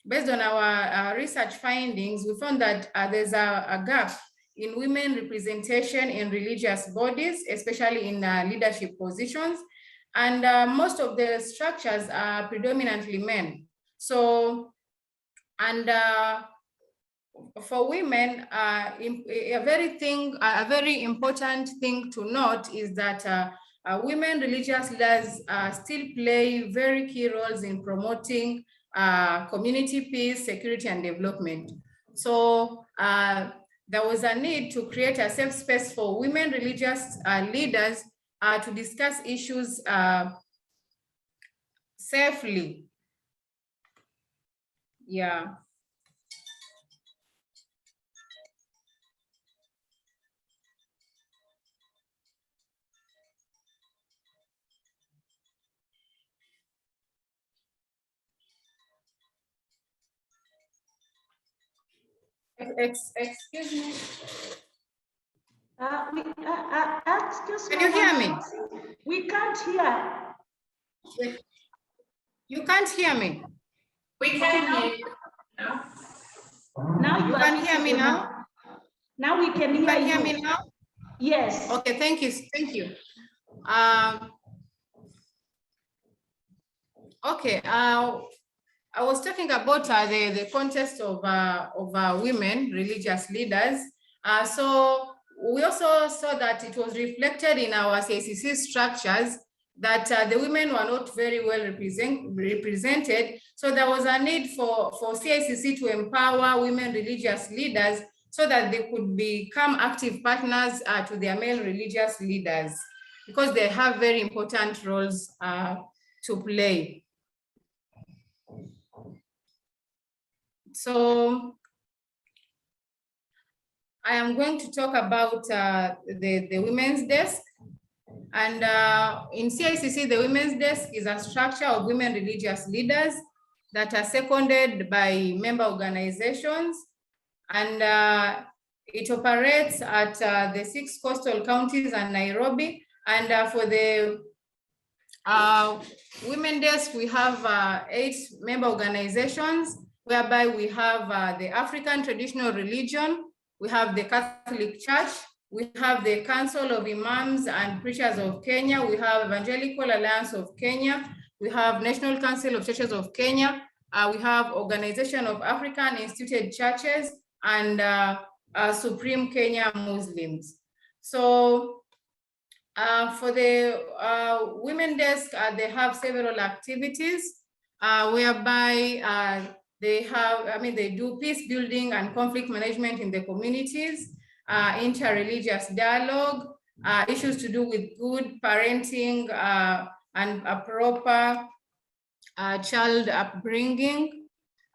based on our research findings, we found that there's a gap in women representation in religious bodies, especially in leadership positions. And most of the structures are predominantly men. So, and for women, a very important thing to note is that women religious leaders still play very key roles in promoting community peace, security, and development. So there was a need to create a safe space for women religious leaders to discuss issues safely. Yeah. Excuse me. Excuse me. Can you hear me? We can't hear. You can't hear me. We can hear you. No? Now You can hear me now? Now we can hear you. Can you hear me now? Yes. Okay, thank you. Thank you. Okay, I was talking about the context of women religious leaders. So we also saw that it was reflected in our CICC structures that the women were not very well represented. So there was a need for CICC to empower women religious leaders so that they could become active partners to their male religious leaders, because they have very important roles to play. So I am going to talk about the women's desk. And in CICC, the women's desk is a structure of women religious leaders that are seconded by member organizations. And it operates at the 6 coastal counties and Nairobi. And for the women desk, we have 8 member organizations, whereby we have the African Traditional Religion, we have the Catholic Church, we have the Council of Imams and Preachers of Kenya, we have Evangelical Alliance of Kenya, we have National Council of Churches of Kenya, we have Organization of African Instituted Churches, and Supreme Kenya Muslims. So for the women desk, they have several activities whereby they do peace building and conflict management in the communities, interreligious dialogue, issues to do with good parenting and a proper child upbringing,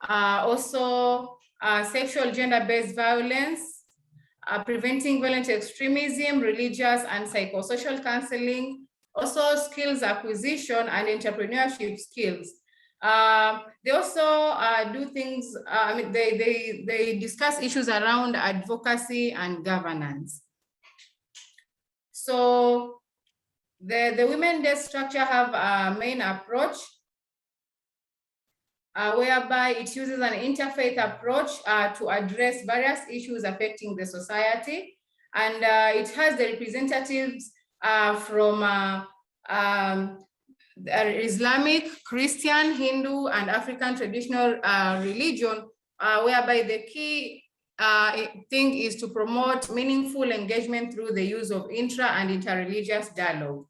also sexual gender-based violence, preventing violent extremism, religious and psychosocial counseling, also skills acquisition and entrepreneurship skills. They also do things, they discuss issues around advocacy and governance. So the women desk structure have a main approach whereby it uses an interfaith approach to address various issues affecting the society. And it has the representatives from Islamic, Christian, Hindu, and African traditional religion, whereby the key thing is to promote meaningful engagement through the use of intra and interreligious dialogue.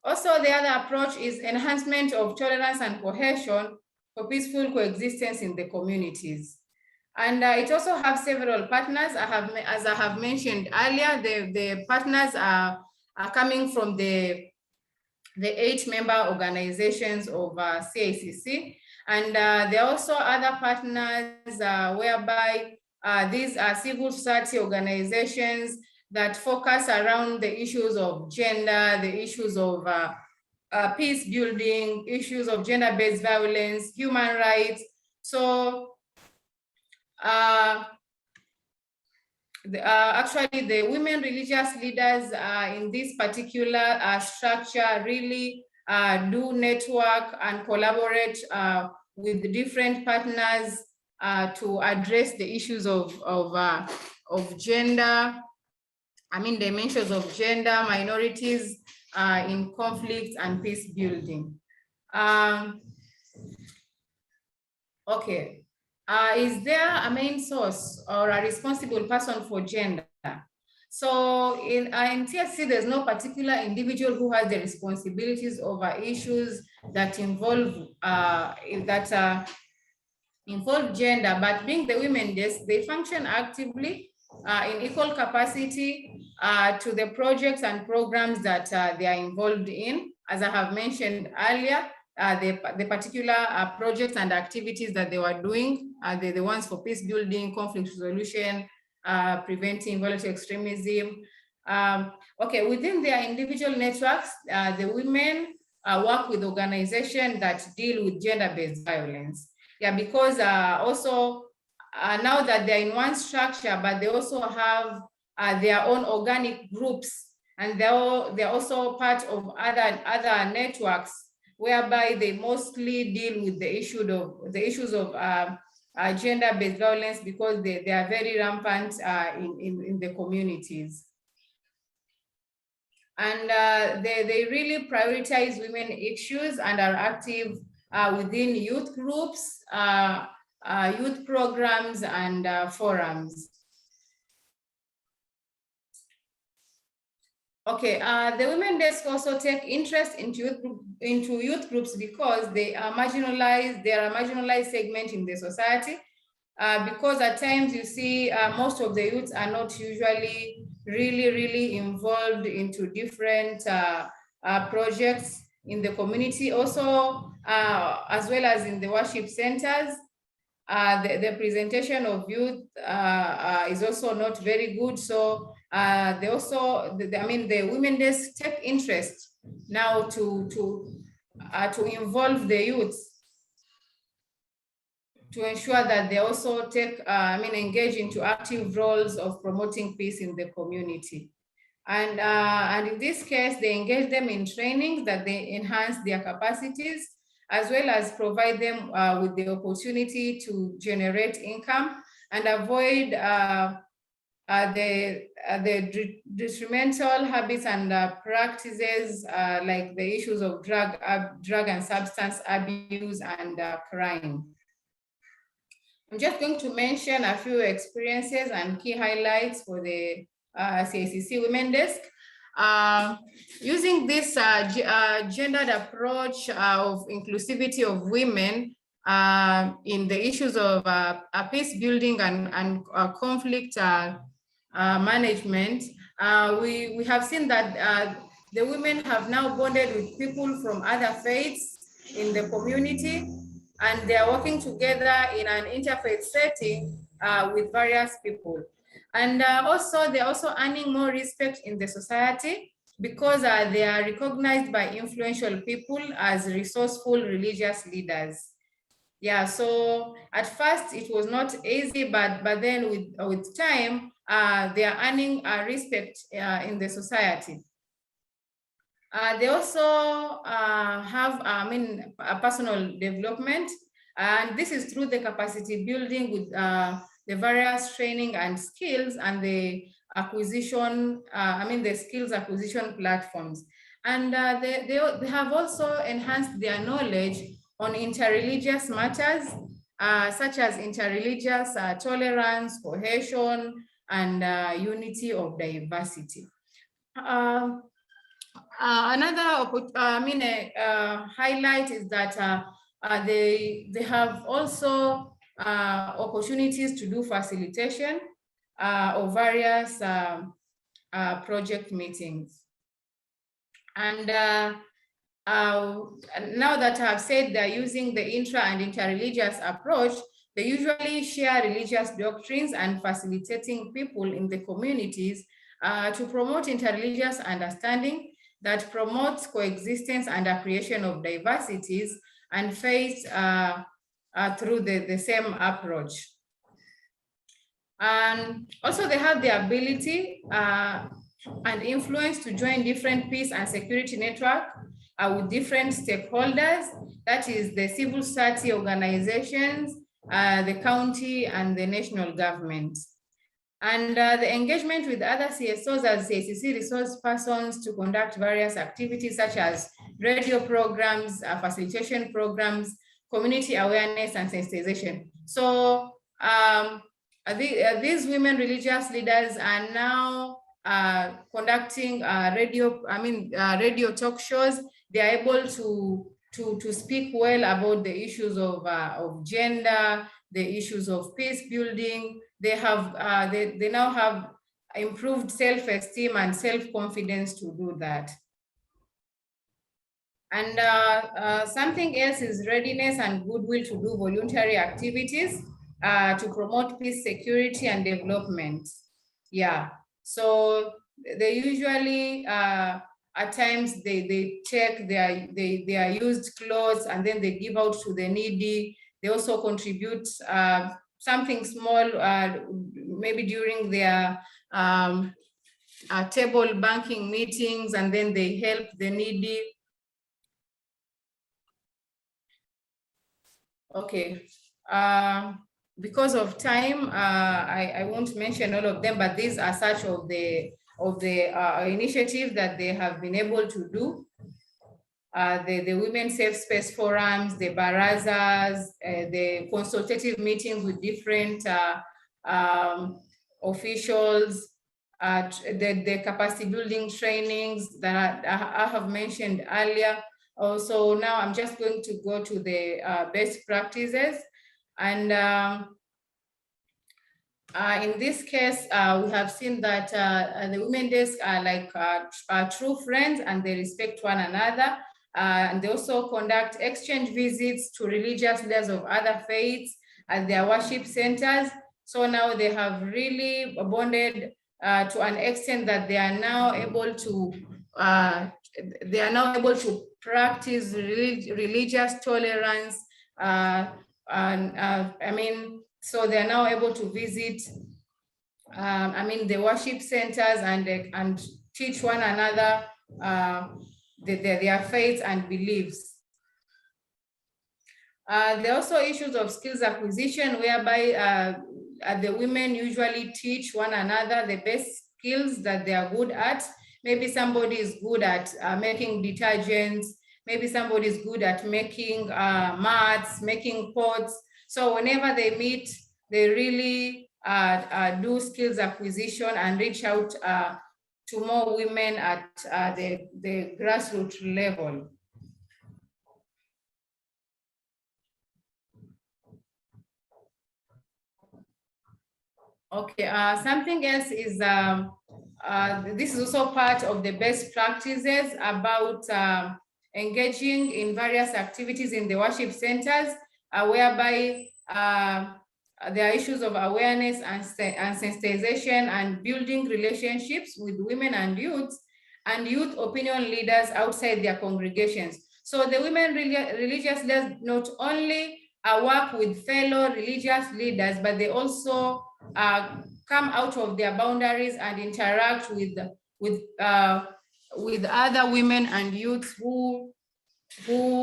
Also, the other approach is enhancement of tolerance and cohesion for peaceful coexistence in the communities. And it also has several partners. As I have mentioned earlier, the partners are coming from the 8-member organizations of CICC. And there are also other partners whereby these are civil society organizations that focus around the issues of gender, the issues of peace building, issues of gender-based violence, human rights. So actually the women religious leaders in this particular structure really do network and collaborate with different partners to address the issues of gender, dimensions of gender, minorities in conflict and peace building. Okay. Is there a main source or a responsible person for gender? So in TSC, there's no particular individual who has the responsibilities over issues that involve gender, but being the women desk, they function actively in equal capacity to the projects and programs that they are involved in. As I have mentioned earlier, the particular projects and activities that they were doing, the ones for peace building, conflict resolution, preventing violent extremism. Okay, within their individual networks, the women work with organizations that deal with gender-based violence. Yeah, because also now that they're in one structure, but they also have their own organic groups, and they're also part of other networks whereby they mostly deal with the issues of gender-based violence, because they are very rampant in the communities. And they really prioritize women issues and are active within youth groups, youth programs, and forums. Okay, the women desk also take interest into youth groups because they are marginalized. They are a marginalized segment in the society, because at times you see most of the youths are not usually really involved into different projects in the community. Also, as well as in the worship centers, the presentation of youth is also not very good. So they also, the women desk take interest now to involve the youths, to ensure that they also take, engage into active roles of promoting peace in the community. And in this case, they engage them in trainings that they enhance their capacities, as well as provide them with the opportunity to generate income and avoid the detrimental habits and practices like the issues of drug and substance abuse and crime. I'm just going to mention a few experiences and key highlights for the CICC Women Desk. Using this gendered approach of inclusivity of women in the issues of peace building and conflict management, we have seen that the women have now bonded with people from other faiths in the community, and they are working together in an interfaith setting with various people. And also, they're also earning more respect in the society because they are recognized by influential people as resourceful religious leaders. Yeah, so at first it was not easy, but then with time, they are earning respect in the society. They also have, a personal development, and this is through the capacity building with the various training and skills and the acquisition, the skills acquisition platforms. And they have also enhanced their knowledge on interreligious matters, such as interreligious tolerance, cohesion, and unity of diversity. Another highlight is that they have also opportunities to do facilitation of various project meetings. And now that I've said they're using the intra and interreligious approach, they usually share religious doctrines and facilitating people in the communities to promote interreligious understanding that promotes coexistence and appreciation of diversities and faith through the same approach. And also they have the ability and influence to join different peace and security network with different stakeholders, that is the civil society organizations, the county and the national government. And the engagement with other CSOs as CACC resource persons to conduct various activities such as radio programs, facilitation programs, community awareness and sensitization. So these women religious leaders are now conducting radio talk shows. They are able to speak well about the issues of gender, the issues of peace building. They have they now have improved self-esteem and self-confidence to do that. And something else is readiness and goodwill to do voluntary activities to promote peace, security, and development. Yeah, so they usually at times they check their used clothes and then they give out to the needy. They also contribute something small, maybe during their table banking meetings, and then they help the needy. Okay, because of time, I won't mention all of them, but these are such of the initiatives that they have been able to do. The Women Safe Space Forums, the barazas, the consultative meetings with different officials, the capacity building trainings that I have mentioned earlier. Also, now I'm just going to go to the best practices. And in this case, we have seen that the women desk are like true friends and they respect one another. And they also conduct exchange visits to religious leaders of other faiths at their worship centers. So now they have really bonded to an extent that they are now able to practice religious tolerance. So they are now able to visit the worship centers and teach one another their faiths and beliefs. There are also issues of skills acquisition, whereby the women usually teach one another the best skills that they are good at. Maybe somebody is good at making detergents. Maybe somebody is good at making mats, making pots. So whenever they meet, they really do skills acquisition and reach out to more women at the grassroots level. Okay, something else is, this is also part of the best practices about engaging in various activities in the worship centers, whereby there are issues of awareness and sensitization and building relationships with women and youth opinion leaders outside their congregations. So the women religious leaders not only work with fellow religious leaders, but they also come out of their boundaries and interact with other women and youth who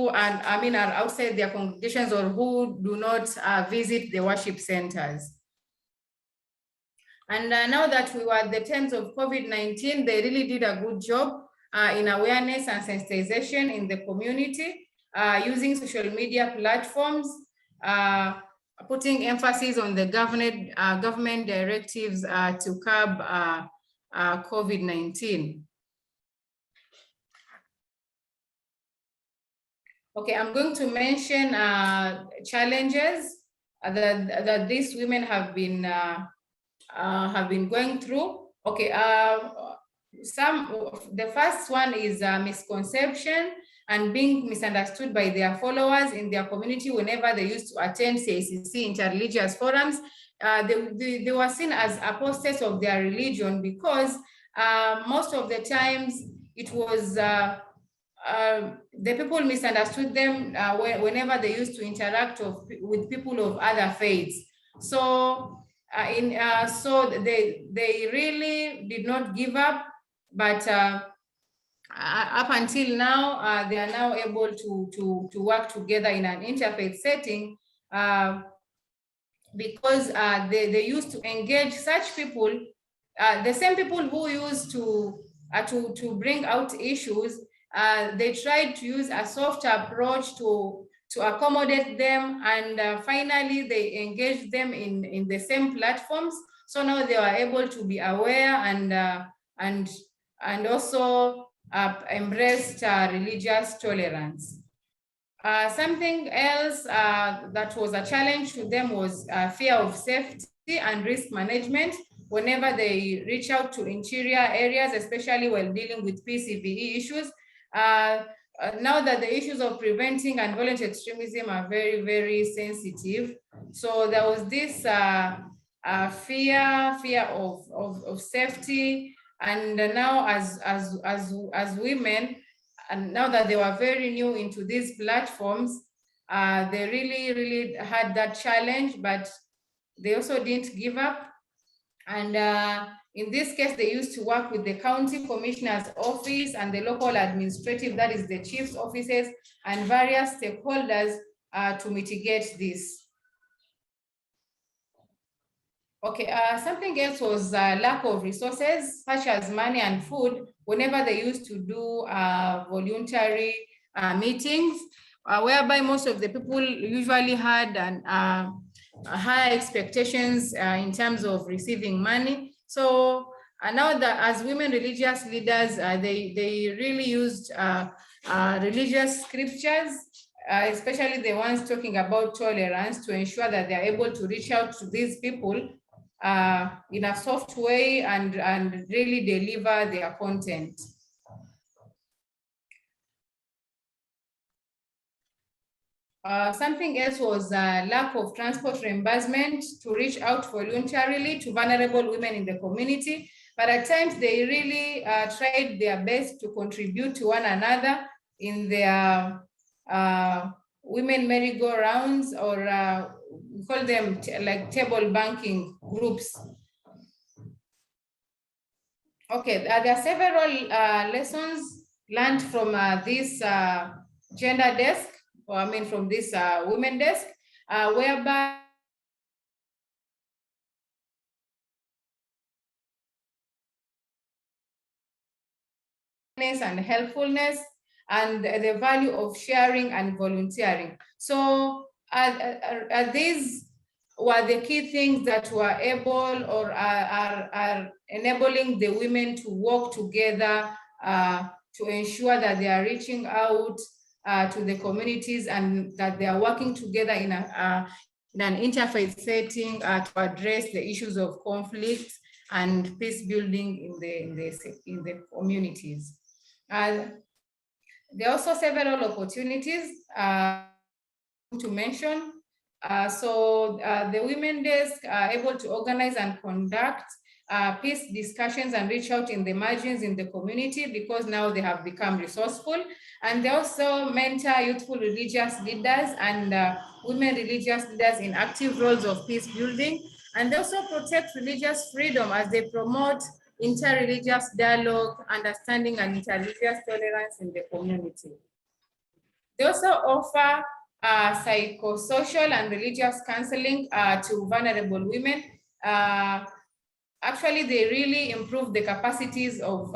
are outside their congregations or who do not visit the worship centers. And now that we were at the times of COVID-19, they really did a good job in awareness and sensitization in the community, using social media platforms, putting emphasis on the government directives to curb COVID-19. Okay, I'm going to mention challenges that these women have been going through. Okay, the first one is misconception and being misunderstood by their followers in their community whenever they used to attend CACC interreligious forums. They were seen as apostates of their religion because most of the times it was the people misunderstood them whenever they used to interact with people of other faiths. So so they really did not give up, but up until now, they are now able to work together in an interfaith setting because they used to engage such people, the same people who used to bring out issues. They tried to use a soft approach to accommodate them, and finally they engaged them in the same platforms. So now they are able to be aware and also embraced religious tolerance. Something else that was a challenge to them was fear of safety and risk management whenever they reach out to interior areas, especially while dealing with PCVE issues. Now that the issues of preventing and violent extremism are very, very sensitive. So there was this fear of safety. And now as women, and now that they were very new into these platforms, they really had that challenge, but they also didn't give up. And in this case, they used to work with the county commissioner's office and the local administrative, that is the chief's offices, and various stakeholders to mitigate this. Okay, something else was lack of resources, such as money and food, whenever they used to do voluntary meetings, whereby most of the people usually had high expectations in terms of receiving money. So now that as women religious leaders, they really used religious scriptures, especially the ones talking about tolerance, to ensure that they are able to reach out to these people in a soft way and really deliver their content. Something else was lack of transport reimbursement to reach out voluntarily to vulnerable women in the community. But at times they really tried their best to contribute to one another in their women merry-go-rounds, or we call them like table banking groups. Okay, there are several lessons learned from this gender desk, or I mean from this women desk, whereby and helpfulness and the value of sharing and volunteering. So these were the key things that were able or are enabling the women to work together to ensure that they are reaching out to the communities and that they are working together in an interfaith setting to address the issues of conflict and peace building in the communities. There are also several opportunities to mention. So the women desk are able to organize and conduct peace discussions and reach out in the margins in the community, because now they have become resourceful. And they also mentor youthful religious leaders and women religious leaders in active roles of peace building. And they also protect religious freedom as they promote interreligious dialogue, understanding, and interreligious tolerance in the community. They also offer psychosocial and religious counseling to vulnerable women. Actually, they really improve the capacities of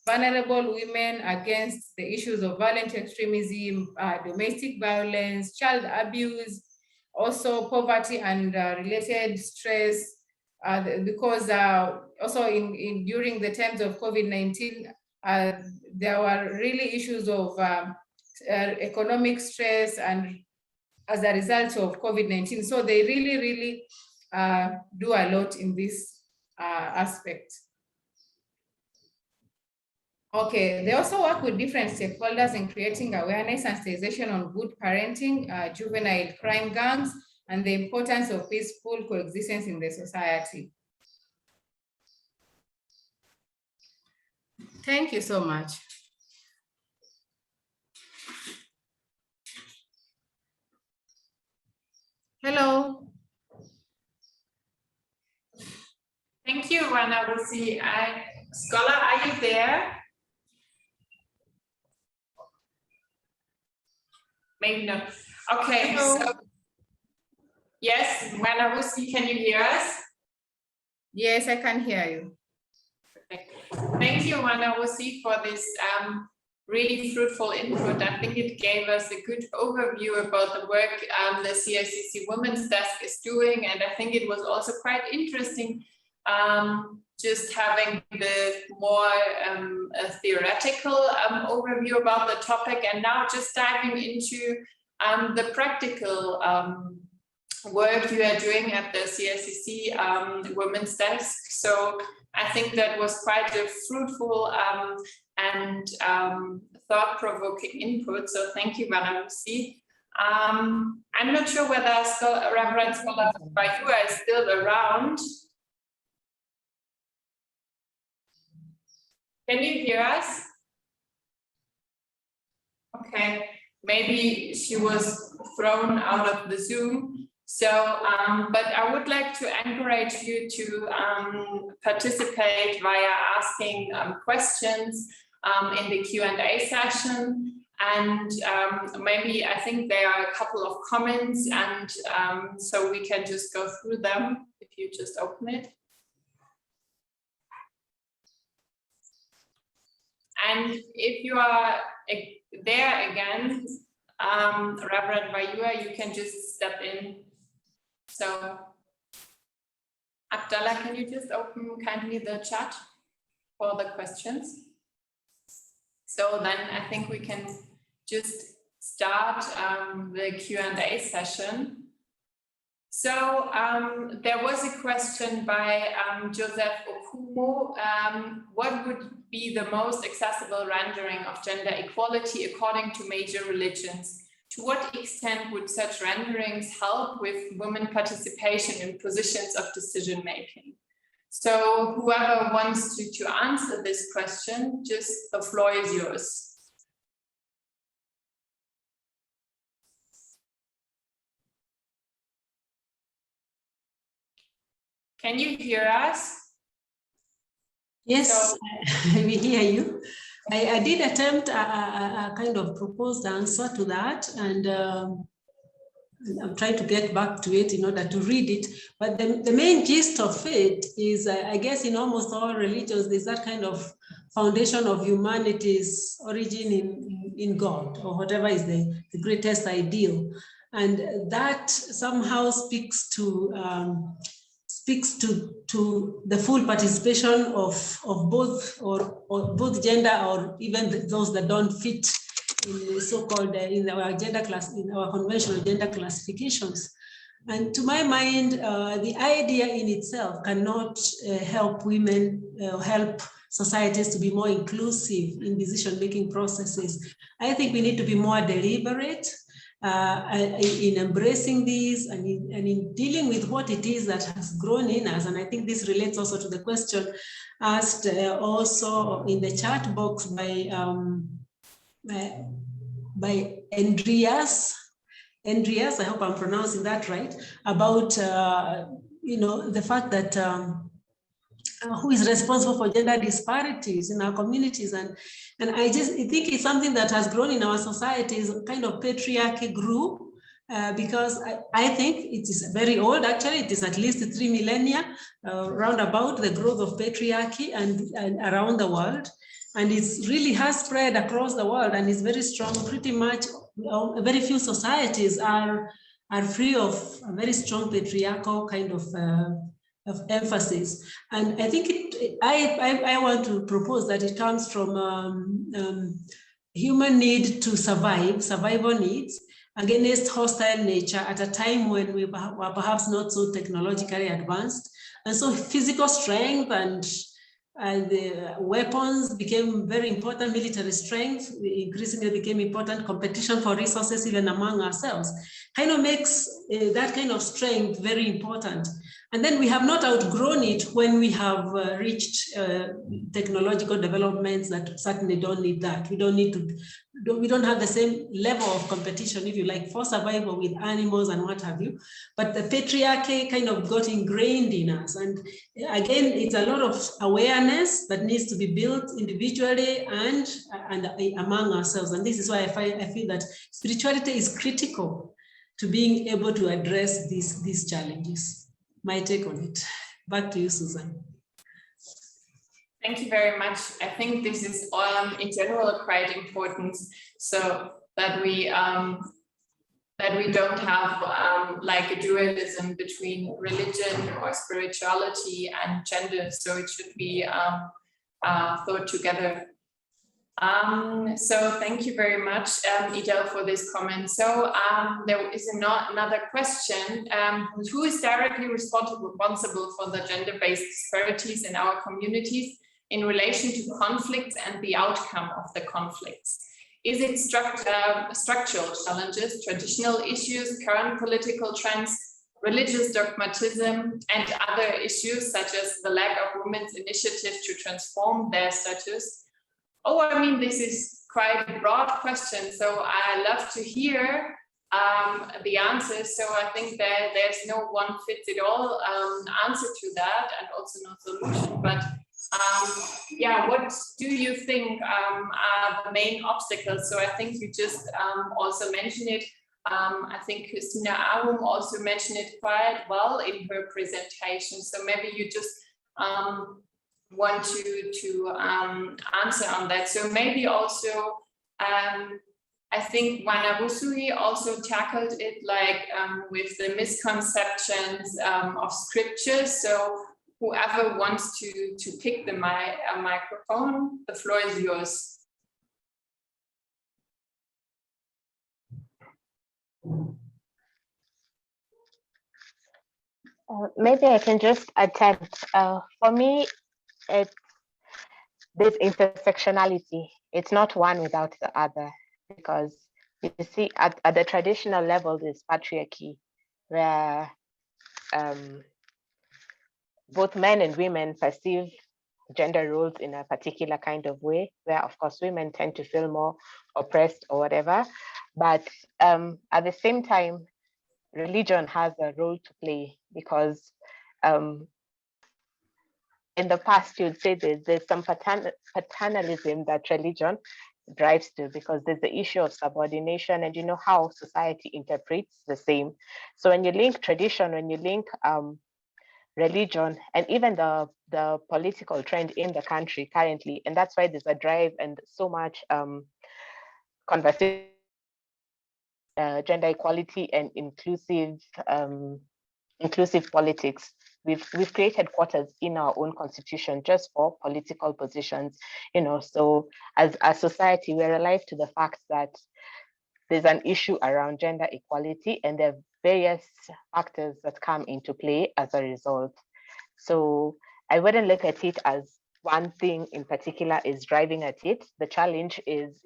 vulnerable women against the issues of violent extremism, domestic violence, child abuse, also poverty and related stress, because also during the times of COVID-19, there were really issues of economic stress and as a result of COVID-19. So they really do a lot in this aspect. Okay, they also work with different stakeholders in creating awareness and sensitization on good parenting, juvenile crime gangs, and the importance of peaceful coexistence in the society. Thank you so much. Hello. Thank you, Rana. We'll see. Scholar, are you there? Maybe not. Okay, Hello. so yes, Rana, can you hear us? Yes, I can hear you. Thank you, Rana, for this really fruitful input. I think it gave us a good overview about the work the CICC Women's Desk is doing, and I think it was also quite interesting just having the more theoretical overview about the topic, and now just diving into the practical work you are doing at the CICC Women's Desk. So I think that was quite a fruitful and thought-provoking input. So thank you, Madam Lucy. I'm not sure whether Reverend Scholar Bayua is still around. Can you hear us? Okay, maybe she was thrown out of the Zoom. So, but I would like to encourage you to participate via asking questions in the Q&A session. And maybe I think there are a couple of comments, and so we can just go through them if you just open it. And if you are there again, Reverend Bayua, you can just step in. So, Abdallah, can you just open kindly the chat for the questions? So then I think we can just start the Q&A session. So there was a question by Joseph Okumo. What would be the most accessible rendering of gender equality according to major religions? To what extent would such renderings help with women participation in positions of decision making? So whoever wants to answer this question, just the floor is yours. Can you hear us? Yes, So, we hear you. I did attempt a kind of proposed answer to that, and I'm trying to get back to it in order to read it. But the main gist of it is, I guess in almost all religions, there's that kind of foundation of humanity's origin in God, or whatever is the greatest ideal. And that somehow speaks to the full participation of both or both gender, or even those that don't fit in the so-called in our gender class, in our conventional gender classifications. And to my mind, the idea in itself cannot help women, help societies to be more inclusive in decision-making processes. I think we need to be more deliberate in embracing these and in dealing with what it is that has grown in us. And I think this relates also to the question asked also in the chat box by Andreas, I hope I'm pronouncing that right, about the fact that who is responsible for gender disparities in our communities. And I think it's something that has grown in our societies, kind of patriarchy grew, because I think it is very old, actually. It is at least 3 millennia round about the growth of patriarchy and around the world. And it really has spread across the world and is very strong. Pretty much very few societies are free of a very strong patriarchal kind of emphasis. And I think I want to propose that it comes from human need to survive, survival needs against hostile nature at a time when we were perhaps not so technologically advanced. And so physical strength and The weapons became very important, military strength increasingly became important, competition for resources even among ourselves, kind of makes that kind of strength very important. And then we have not outgrown it when we have reached technological developments that certainly don't need that. We don't have the same level of competition, if you like, for survival with animals and what have you. But the patriarchy kind of got ingrained in us. And again, it's a lot of awareness that needs to be built individually and among ourselves. And this is why I feel that spirituality is critical to being able to address these challenges. My take on it. Back to you, Susan. Thank you very much. I think this is in general quite important, so that we don't have like a dualism between religion or spirituality and gender. So it should be thought together. So thank you very much, Idel, for this comment. So there is another question. Who is directly responsible for the gender-based disparities in our communities in relation to conflicts and the outcome of the conflicts? Is it structural challenges, traditional issues, current political trends, religious dogmatism, and other issues such as the lack of women's initiative to transform their status? Oh, I mean, this is quite a broad question, so I love to hear the answers. So I think that there's no one fits it all answer to that, and also no solution. But yeah, what do you think are the main obstacles? So I think you just also mentioned it. I think Christina Arum also mentioned it quite well in her presentation. So maybe you just want to answer on that. So maybe also, I think Wanawusui also tackled it like with the misconceptions of scripture. So whoever wants to pick the microphone, the floor is yours. Maybe I can just attempt. For me, there's intersectionality. It's not one without the other, because you see at the traditional level, there's patriarchy, where both men and women perceive gender roles in a particular kind of way, where of course women tend to feel more oppressed or whatever. But at the same time, religion has a role to play, because in the past, you'd say there's some paternalism that religion drives to, because there's the issue of subordination, and you know how society interprets the same. So when you link tradition, when you link religion, and even the political trend in the country currently, and that's why there's a drive and so much conversation, gender equality and inclusive politics. We've created quotas in our own constitution just for political positions, you know. So as a society, we're alive to the fact that there's an issue around gender equality, and there are various factors that come into play as a result. So I wouldn't look at it as one thing in particular is driving at it. The challenge is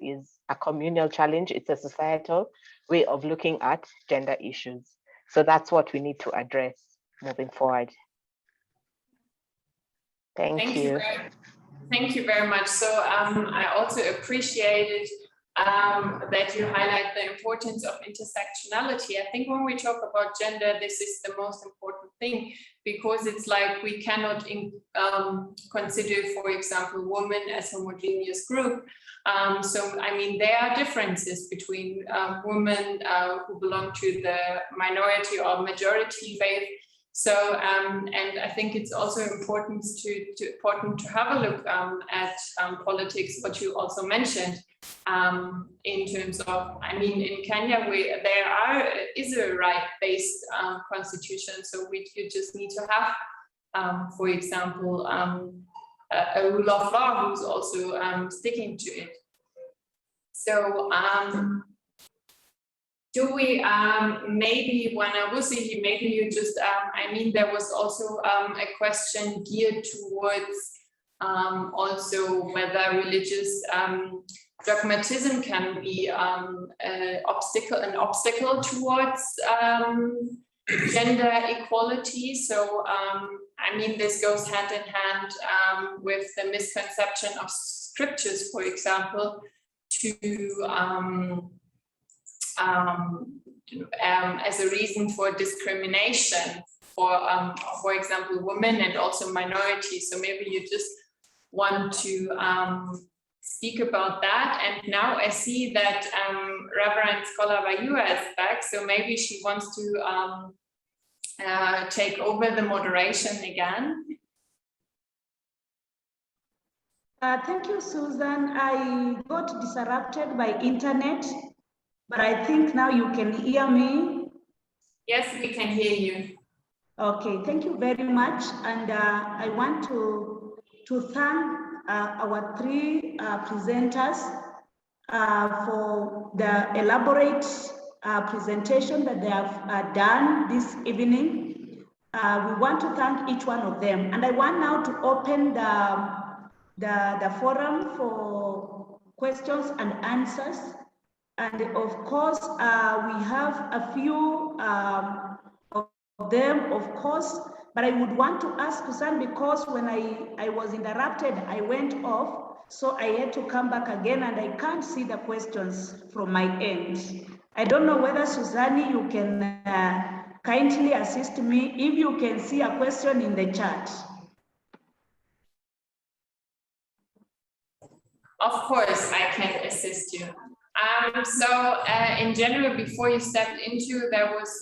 a communal challenge. It's a societal way of looking at gender issues. So that's what we need to address moving forward. Thank you. Thank you very much. So I also appreciated that you highlight the importance of intersectionality. I think when we talk about gender, this is the most important thing, because it's like we cannot consider, for example, women as a homogeneous group. So, I mean, there are differences between women who belong to the minority or majority faith. So, and I think it's also important to have a look at politics, what you also mentioned, in terms of, I mean, in Kenya, there is a right-based constitution, so you just need to have, for example, a rule of law who's also sticking to it. So, do we maybe Wanawusi, maybe you just, I mean, there was also a question geared towards Also whether religious dogmatism can be an obstacle towards gender equality. So I mean, this goes hand in hand with the misconception of scriptures, for example, to as a reason for discrimination for example, women and also minorities. So maybe you just want to speak about that. And now I see that Reverend Scholar Vayua is back, so maybe she wants to take over the moderation again. Thank you, Susan. I got disrupted by internet, but I think now you can hear me. Yes, we can hear you. Okay, thank you very much. And I want to thank our three presenters for the elaborate presentation that they have done this evening. We want to thank each one of them. And I want now to open the forum for questions and answers. And of course, we have a few of them, of course, but I would want to ask Susan, because when I was interrupted, I went off, so I had to come back again, and I can't see the questions from my end. I don't know whether, Susanni, you can kindly assist me if you can see a question in the chat. Of course, I can assist you. So in general, before you stepped into, there was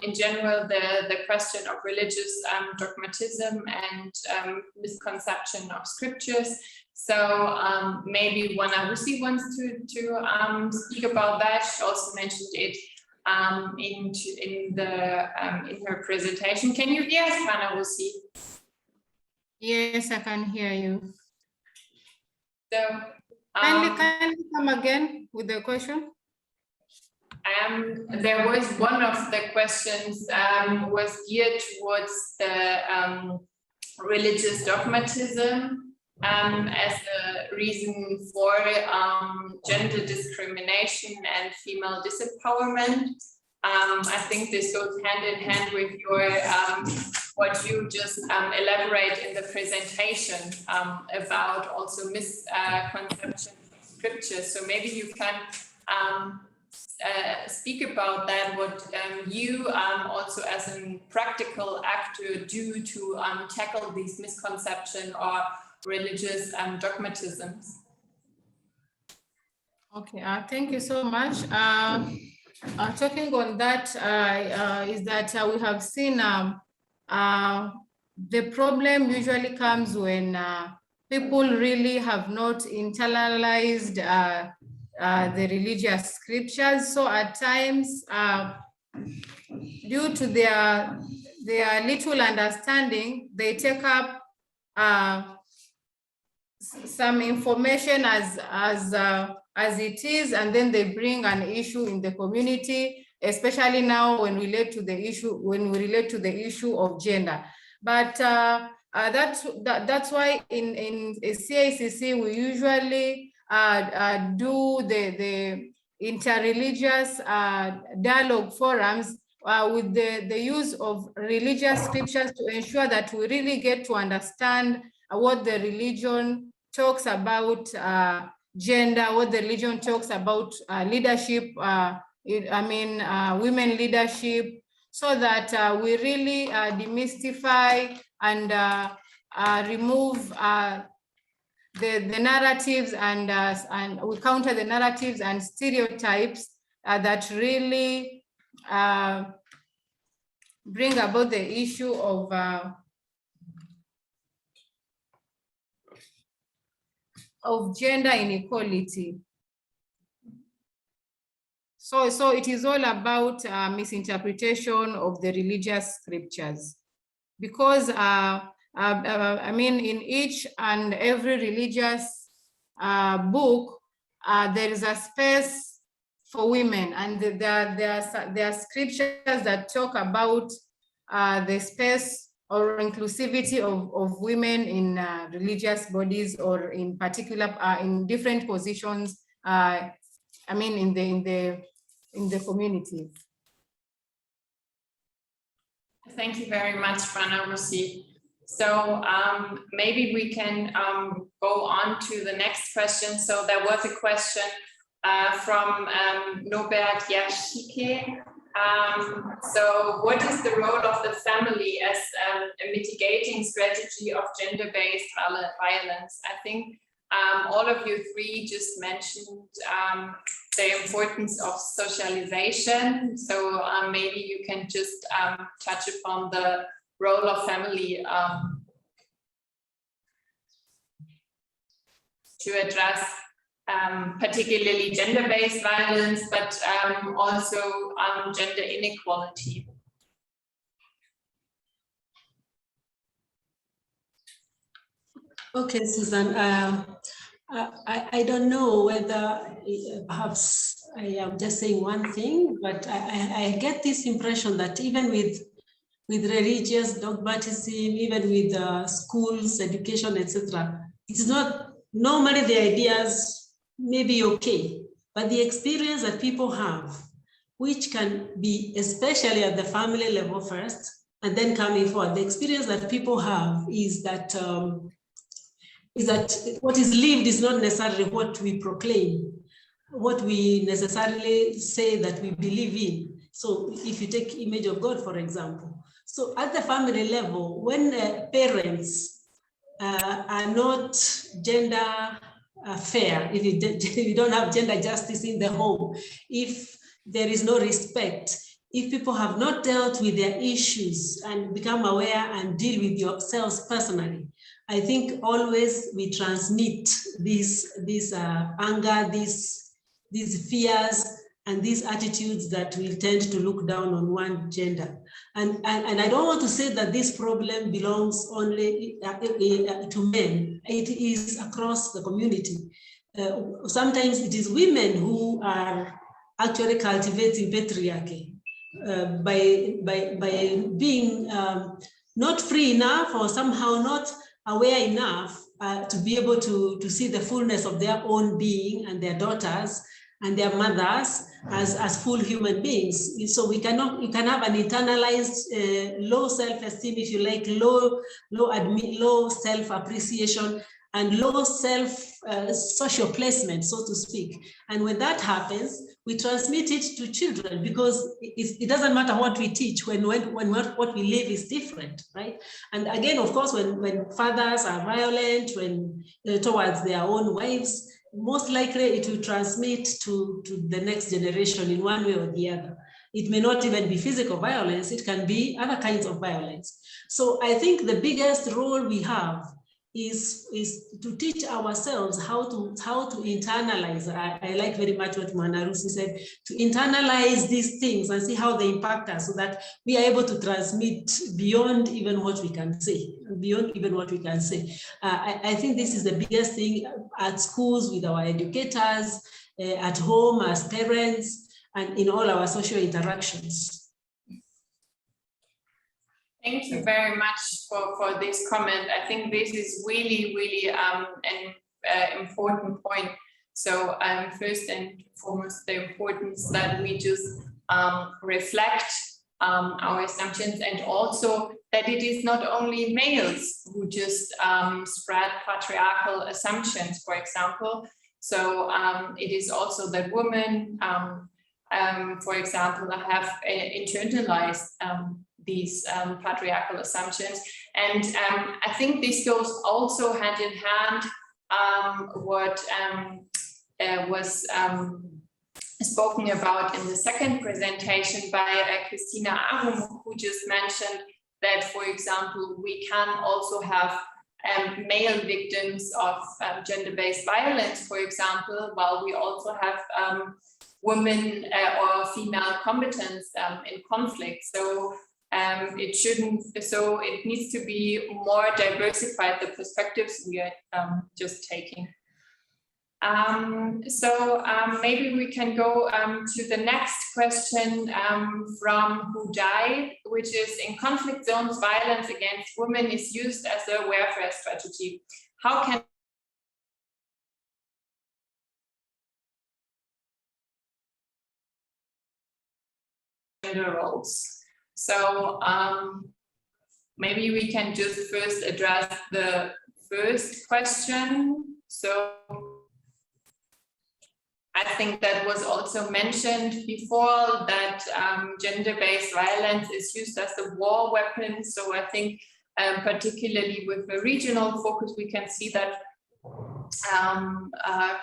in general the question of religious dogmatism and misconception of scriptures. So maybe Wanarusi wants to speak about that. She also mentioned it in her presentation. Can you hear us, Wanarusi? Yes, I can hear you. So Kindly come again with the question. There was one of the questions was geared towards the religious dogmatism as a reason for gender discrimination and female disempowerment. I think this goes hand in hand with your what you just elaborate in the presentation about also misconception of scriptures. So maybe you can speak about that, what you also as a practical actor do to tackle these misconceptions or religious dogmatisms. Okay, thank you so much. Talking on that is that we have seen the problem usually comes when people really have not internalized the religious scriptures. So at times, due to their little understanding, they take up some information as it is, and then they bring an issue in the community, especially now when we relate to the issue of gender. But that's why in CICC we usually do the interreligious dialogue forums with the use of religious scriptures to ensure that we really get to understand what the religion talks about gender, what the religion talks about leadership, women leadership, so that we really demystify and remove the narratives and we counter the narratives and stereotypes that really bring about the issue of gender inequality. So it is all about misinterpretation of the religious scriptures, because in each and every religious book, there is a space for women, and there are scriptures that talk about the space or inclusivity of women in religious bodies, or in particular in different positions, I mean in the community. Thank you very much, Rana Russi. So maybe we can go on to the next question. So there was a question from Norbert Yashike. So what is the role of the family as a mitigating strategy of gender-based violence? I think all of you three just mentioned the importance of socialization. So maybe you can just touch upon the role of family to address particularly gender-based violence, but also gender inequality. Okay, Susan, I don't know whether perhaps I am just saying one thing, but I get this impression that even with religious dogmatism, even with schools, education, etc., it's not normally the ideas may be okay, but the experience that people have, which can be especially at the family level first, and then coming forward, the experience that people have is that what is lived is not necessarily what we proclaim, what we necessarily say that we believe in. So if you take image of God, for example. So at the family level, when parents are not gender fair, if you don't have gender justice in the home, if there is no respect, if people have not dealt with their issues and become aware and deal with yourselves personally, I think always we transmit this anger, these fears, and these attitudes that will tend to look down on one gender. And I don't want to say that this problem belongs only to men. It is across the community. Sometimes it is women who are actually cultivating patriarchy by being not free enough, or somehow not aware enough to be able to see the fullness of their own being and their daughters and their mothers as full human beings. So you can have an internalized low self-esteem, if you like, low self-appreciation, and low social placement, so to speak. And when that happens, we transmit it to children, because it doesn't matter what we teach when what we live is different, right? And again, of course, when fathers are violent towards their own wives, most likely it will transmit to the next generation in one way or the other. It may not even be physical violence, it can be other kinds of violence. So I think the biggest role we have is to teach ourselves how to internalize. I like very much what Mana Russi said, to internalize these things and see how they impact us, so that we are able to transmit beyond even what we can say, I think this is the biggest thing at schools, with our educators, at home as parents, and in all our social interactions. Thank you very much for this comment. I think this is really an important point. So first and foremost, the importance that we just reflect our assumptions, and also that it is not only males who just spread patriarchal assumptions, for example. So it is also that women, for example, have internalized these patriarchal assumptions. And I think this goes also hand in hand what was spoken about in the second presentation by Christina Arum, who just mentioned that, for example, we can also have male victims of gender-based violence, for example, while we also have women or female combatants in conflict. So it needs to be more diversified, the perspectives we are just taking. Maybe we can go to the next question from Hudai, which is, in conflict zones, violence against women is used as a welfare strategy. How can gender roles? So maybe we can just first address the first question. So I think that was also mentioned before, that gender-based violence is used as a war weapon. So I think particularly with the regional focus, we can see that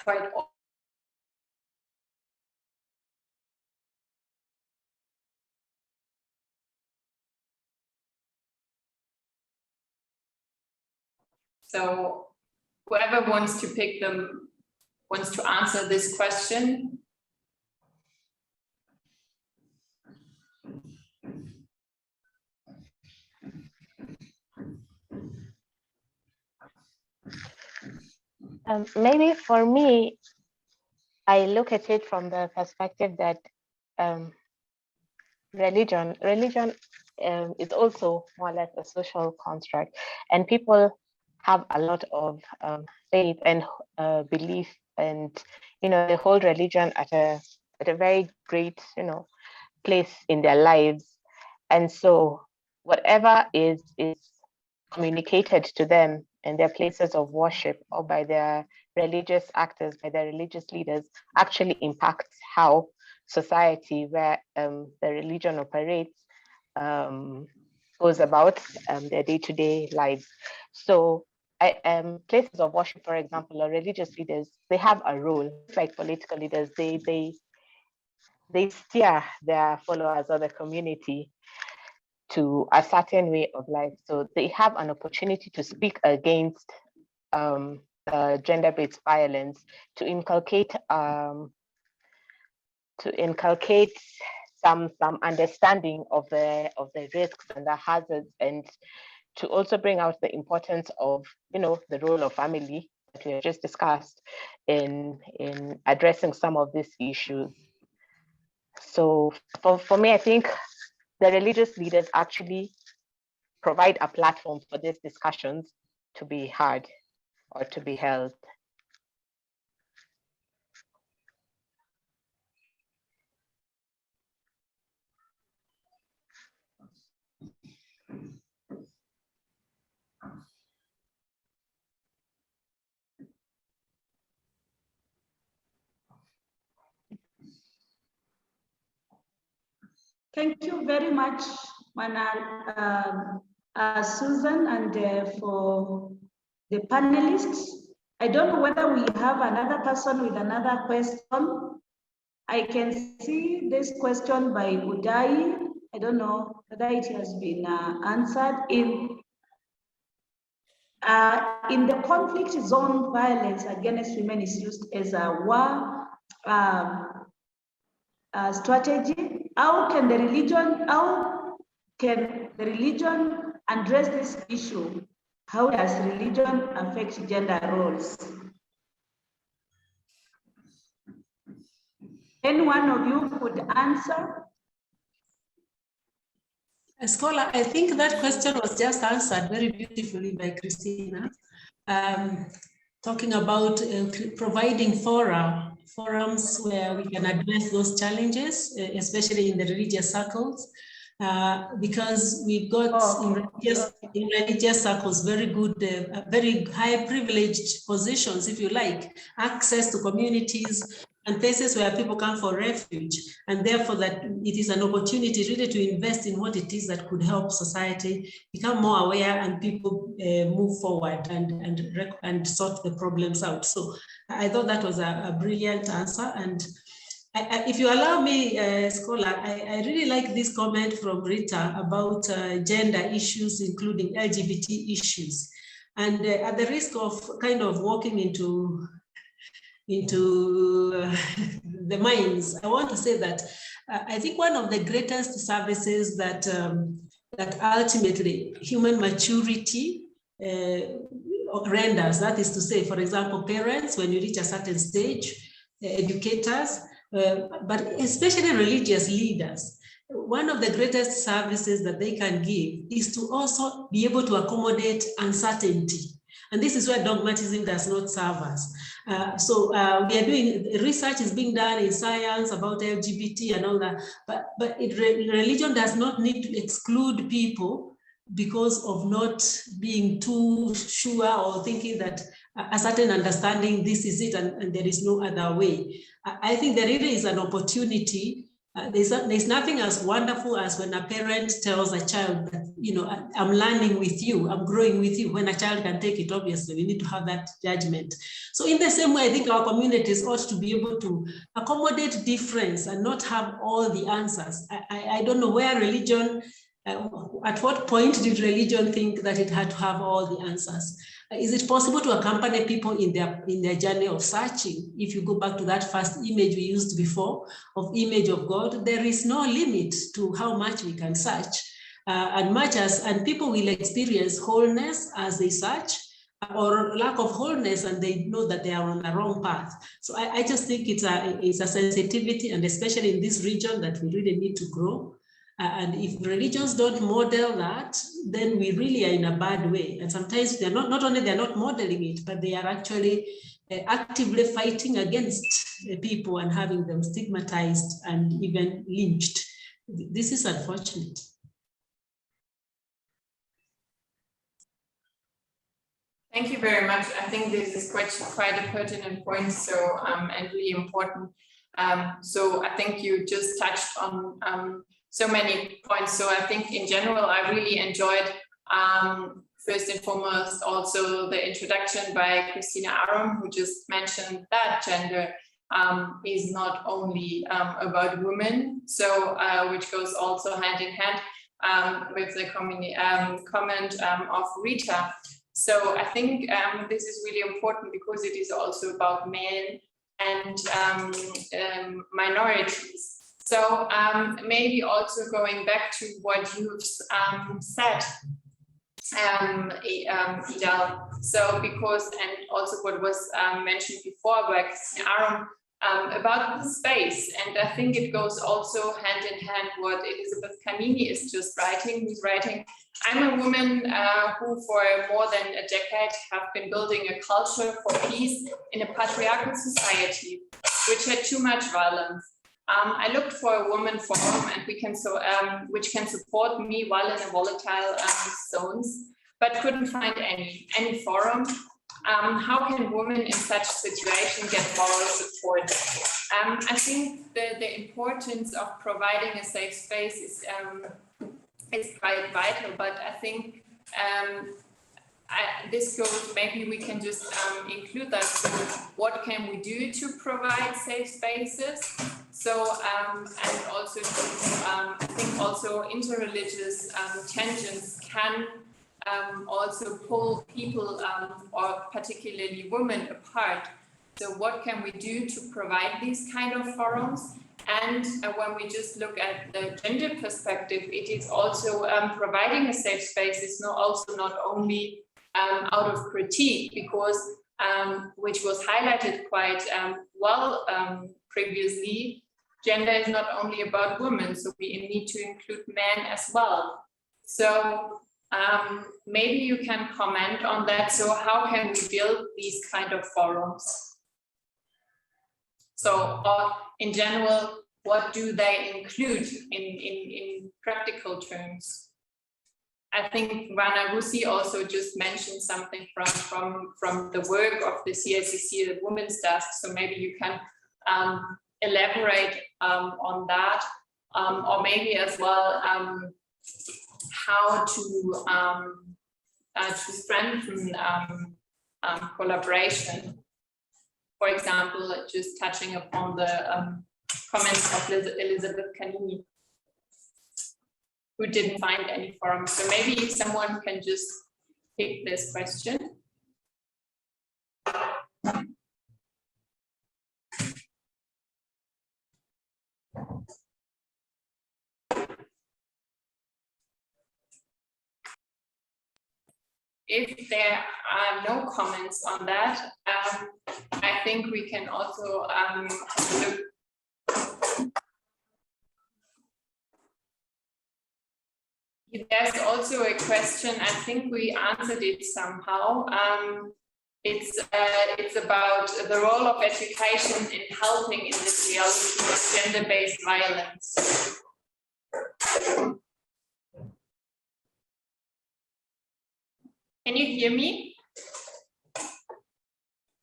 quite often. So whoever wants to pick them, wants to answer this question. Maybe for me, I look at it from the perspective that religion is also more or less a social construct, and people have a lot of faith and belief, and they hold religion at a very great place in their lives. And so whatever is communicated to them in their places of worship or by their religious actors, by their religious leaders, actually impacts how society where the religion operates goes about their day-to-day lives. So places of worship, for example, or religious leaders, they have a role, like political leaders. They steer their followers or the community to a certain way of life. So they have an opportunity to speak against gender-based violence, to inculcate some understanding of the risks and the hazards, and to also bring out the importance of the role of family that we have just discussed in addressing some of these issues. So for me, I think the religious leaders actually provide a platform for these discussions to be heard or to be held. Thank you very much, Susan, and for the panelists. I don't know whether we have another person with another question. I can see this question by Budai. I don't know whether it has been answered. In the conflict zone, violence against women is used as a war strategy. How can the religion address this issue? How does religion affect gender roles? Any one of you could answer? Scholar, I think that question was just answered very beautifully by Christina, talking about providing forums where we can address those challenges, especially in the religious circles, because we've got in religious circles very good, very high privileged positions, if you like, access to communities and places where people come for refuge, and therefore that it is an opportunity really to invest in what it is that could help society become more aware and people move forward and sort the problems out. So I thought that was a brilliant answer. And if you allow me, Scholar, I really like this comment from Rita about gender issues, including LGBT issues. And at the risk of kind of walking into the minds, I want to say that I think one of the greatest services that that ultimately human maturity renders. That is to say, for example, parents, when you reach a certain stage, educators, but especially religious leaders. One of the greatest services that they can give is to also be able to accommodate uncertainty. And this is where dogmatism does not serve us. We are doing, research is being done in science about LGBT and all that, but religion does not need to exclude people because of not being too sure or thinking that a certain understanding, this is it, and there is no other way. I think there really is an opportunity. There's nothing as wonderful as when a parent tells a child that, you know, I'm learning with you, I'm growing with you. When a child can take it, obviously, we need to have that judgment. So in the same way, I think our communities ought to be able to accommodate difference and not have all the answers. I don't know where religion, at what point did religion think that it had to have all the answers? Is it possible to accompany people in their journey of searching? If you go back to that first image we used before of image of God, there is no limit to how much we can search, and people will experience wholeness as they search, or lack of wholeness, and they know that they are on the wrong path. So I just think it's a sensitivity, and especially in this region, that we really need to grow. And if religions don't model that, then we really are in a bad way. And sometimes they're not only they're not modeling it, but they are actually actively fighting against people and having them stigmatized and even lynched. This is unfortunate. Thank you very much. I think this is quite a pertinent point, so and really important. So I think you just touched on so many points. So I think in general, I really enjoyed first and foremost also the introduction by Christina Arum, who just mentioned that gender is not only about women, so which goes also hand in hand with the comment of Rita. So I think this is really important because it is also about men and minorities. So maybe also going back to what you've said, Idal. So because, and also what was mentioned before by Christina Arum about the space, and I think it goes also hand in hand what Elizabeth Canini is just writing. Who's writing, I'm a woman who for more than a decade have been building a culture for peace in a patriarchal society, which had too much violence. I looked for a woman forum and which can support me while in a volatile zones, but couldn't find any forum. How can women in such situation get moral support? I think the importance of providing a safe space is quite vital, but I think this goes, maybe we can just include that. So what can we do to provide safe spaces? So, and also, I think also interreligious tensions can also pull people or particularly women apart. So what can we do to provide these kind of forums? And when we just look at the gender perspective, it is also providing a safe space is also not only out of critique, because which was highlighted quite well previously, gender is not only about women, so we need to include men as well. So maybe you can comment on that. So how can we build these kind of forums? So in general, what do they include in practical terms? I think Rana Russi also just mentioned something from the work of the CICC, the Women's Desk. So maybe you can elaborate on that, or maybe as well how to strengthen collaboration. For example, just touching upon the comments of Elizabeth Canini, who didn't find any forum. So maybe if someone can just pick this question. if there are no comments on that, I think we can also look. There's also a question, I think we answered it somehow. It's about the role of education in helping in this reality of gender-based violence. Can you hear me?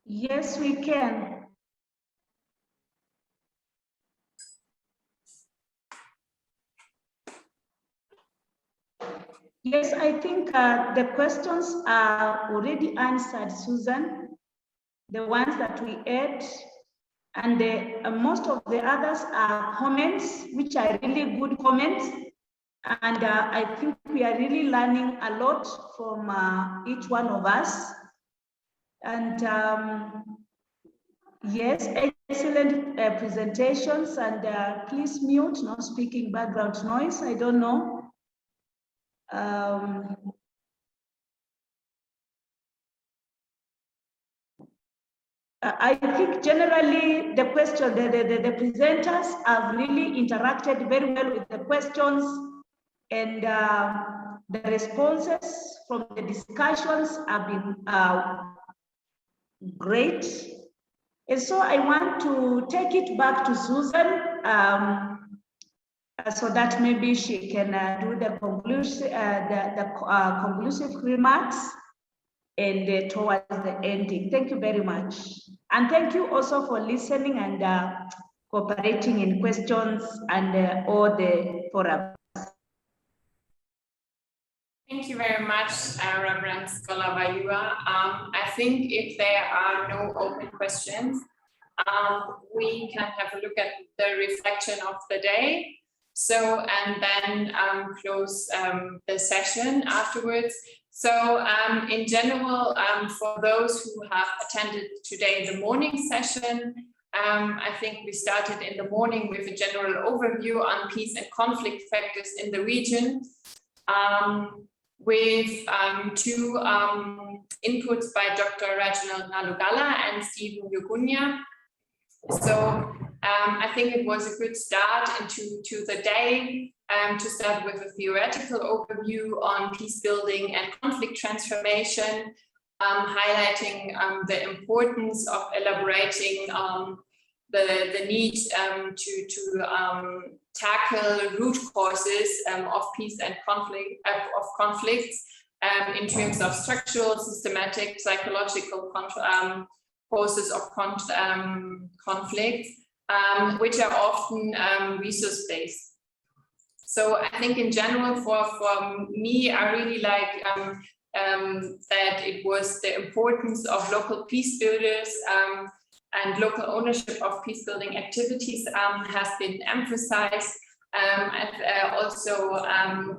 Yes, we can. Yes, I think the questions are already answered, Susan, the ones that we had, and most of the others are comments, which are really good comments. And I think we are really learning a lot from each one of us. And yes, excellent presentations. And please mute, no speaking background noise. I don't know. I think generally the question, the presenters have really interacted very well with the questions, and the responses from the discussions have been great. And so I want to take it back to Susan so that maybe she can do the conclusive remarks and towards the ending. Thank you very much. And thank you also for listening and cooperating in questions and all the forums. Thank you very much, Reverend Scholar Vayua. I think if there are no open questions, we can have a look at the reflection of the day. So, and then close the session afterwards. So in general, for those who have attended today the morning session, I think we started in the morning with a general overview on peace and conflict factors in the region, with two inputs by Dr. Reginald Nalugala and Stephen Yugunya. So I think it was a good start into the day to start with a theoretical overview on peace building and conflict transformation, highlighting the importance of elaborating the need to tackle root causes of peace and conflicts in terms of structural, systematic, psychological causes of conflict, which are often resource-based. So I think in general, for me, I really like that it was the importance of local peace builders and local ownership of peace building activities has been emphasized. And also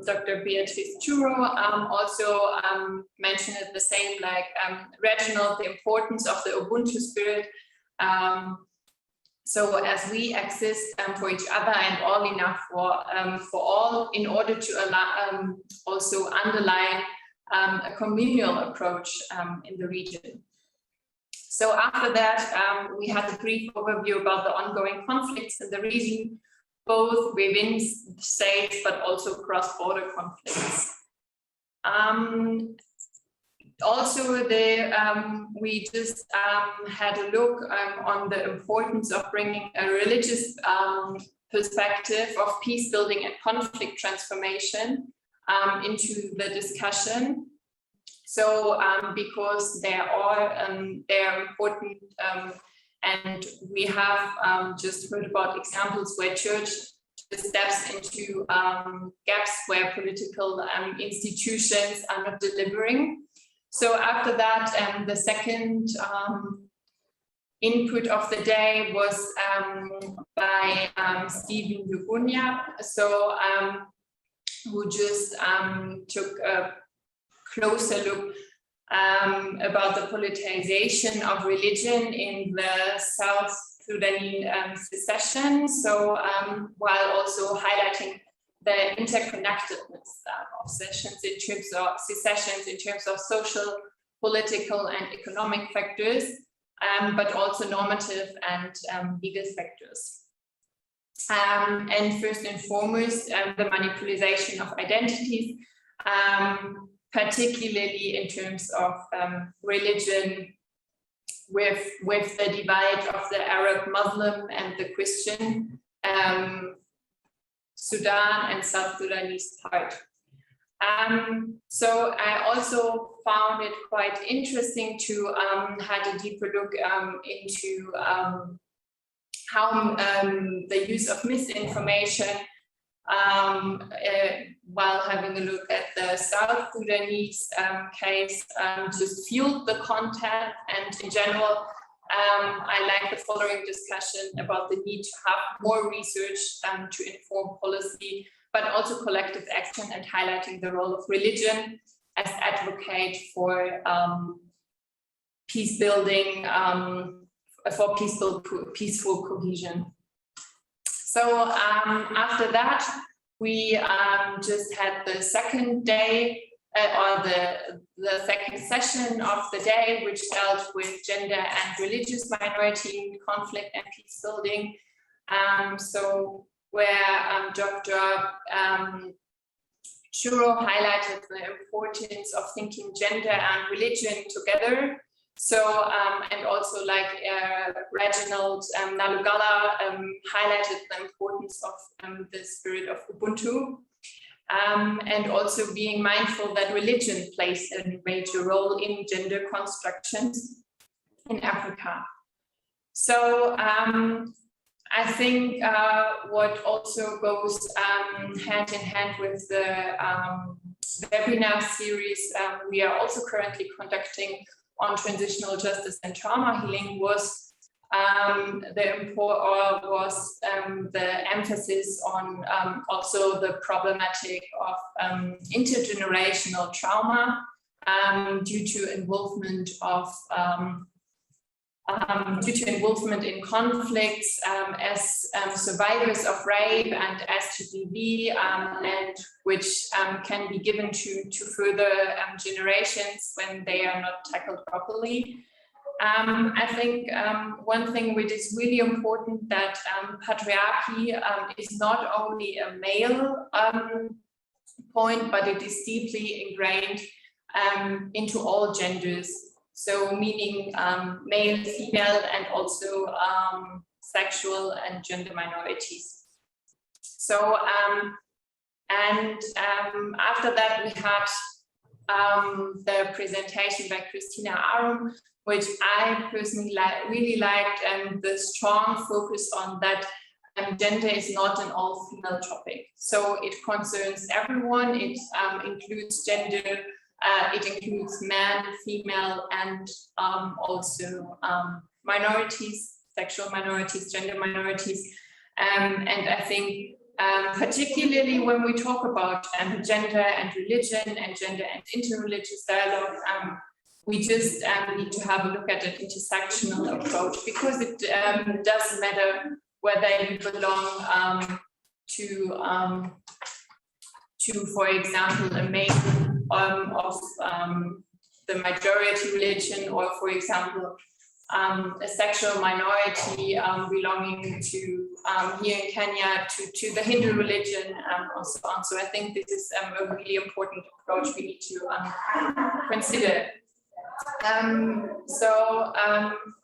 Dr. Beatrice Churro also mentioned it the same, like Reginald, the importance of the Ubuntu spirit. So as we exist for each other and all enough for all, in order to allow, also underline a communal approach in the region. So after that, we had a brief overview about the ongoing conflicts in the region, both within states, but also cross-border conflicts. Also, we just had a look on the importance of bringing a religious perspective of peace building and conflict transformation into the discussion. So, because they are important, and we have just heard about examples where church steps into gaps where political institutions are not delivering. So after that, the second input of the day was by Stephen Yugunya, so who just took a closer look about the politicization of religion in the South Sudanese secession. So while also highlighting the interconnectedness of secessions in terms of social, political, and economic factors, but also normative and legal factors. And first and foremost, the manipulation of identities, particularly in terms of religion, with the divide of the Arab Muslim and the Christian, Sudan and South Sudanese part. So I also found it quite interesting to have a deeper look into how the use of misinformation while having a look at the South Sudanese case just fueled the content, and in general I like the following discussion about the need to have more research to inform policy, but also collective action, and highlighting the role of religion as advocate for peace building, for peaceful cohesion. So after that, we just had the second day, or the second session of the day, which dealt with gender and religious minority conflict and peace building. So where Dr. Churo highlighted the importance of thinking gender and religion together. So, and also like Reginald Nalugala highlighted the importance of the spirit of Ubuntu, and also being mindful that religion plays a major role in gender constructions in Africa. So I think what also goes hand in hand with the webinar series we are also currently conducting on transitional justice and trauma healing was the emphasis on also the problematic of intergenerational trauma due to involvement in conflicts as survivors of rape and STDV, and which can be given to further generations when they are not tackled properly. I think one thing which is really important, that patriarchy is not only a male point, but it is deeply ingrained into all genders. So meaning male, female, and also sexual and gender minorities. So, after that we had the presentation by Christina Arum, which I personally really liked, and the strong focus on that gender is not an all-female topic. So it concerns everyone, it includes gender, it includes man, female, and also minorities, sexual minorities, gender minorities. And I think particularly when we talk about gender and religion and gender and interreligious dialogue, we just need to have a look at an intersectional approach, because it doesn't matter whether you belong to, for example, a male of the majority religion, or for example a sexual minority belonging to here in Kenya to the Hindu religion, and so on. So I think this is a really important approach we need to consider.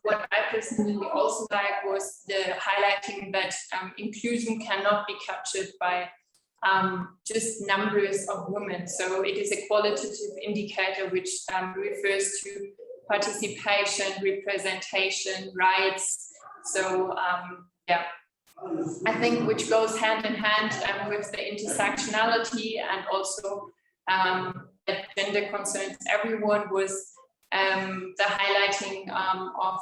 What I personally also like was the highlighting that inclusion cannot be captured by just numbers of women. So it is a qualitative indicator which refers to participation, representation, rights. So yeah, I think which goes hand in hand with the intersectionality, and also that gender concerns everyone, was the highlighting of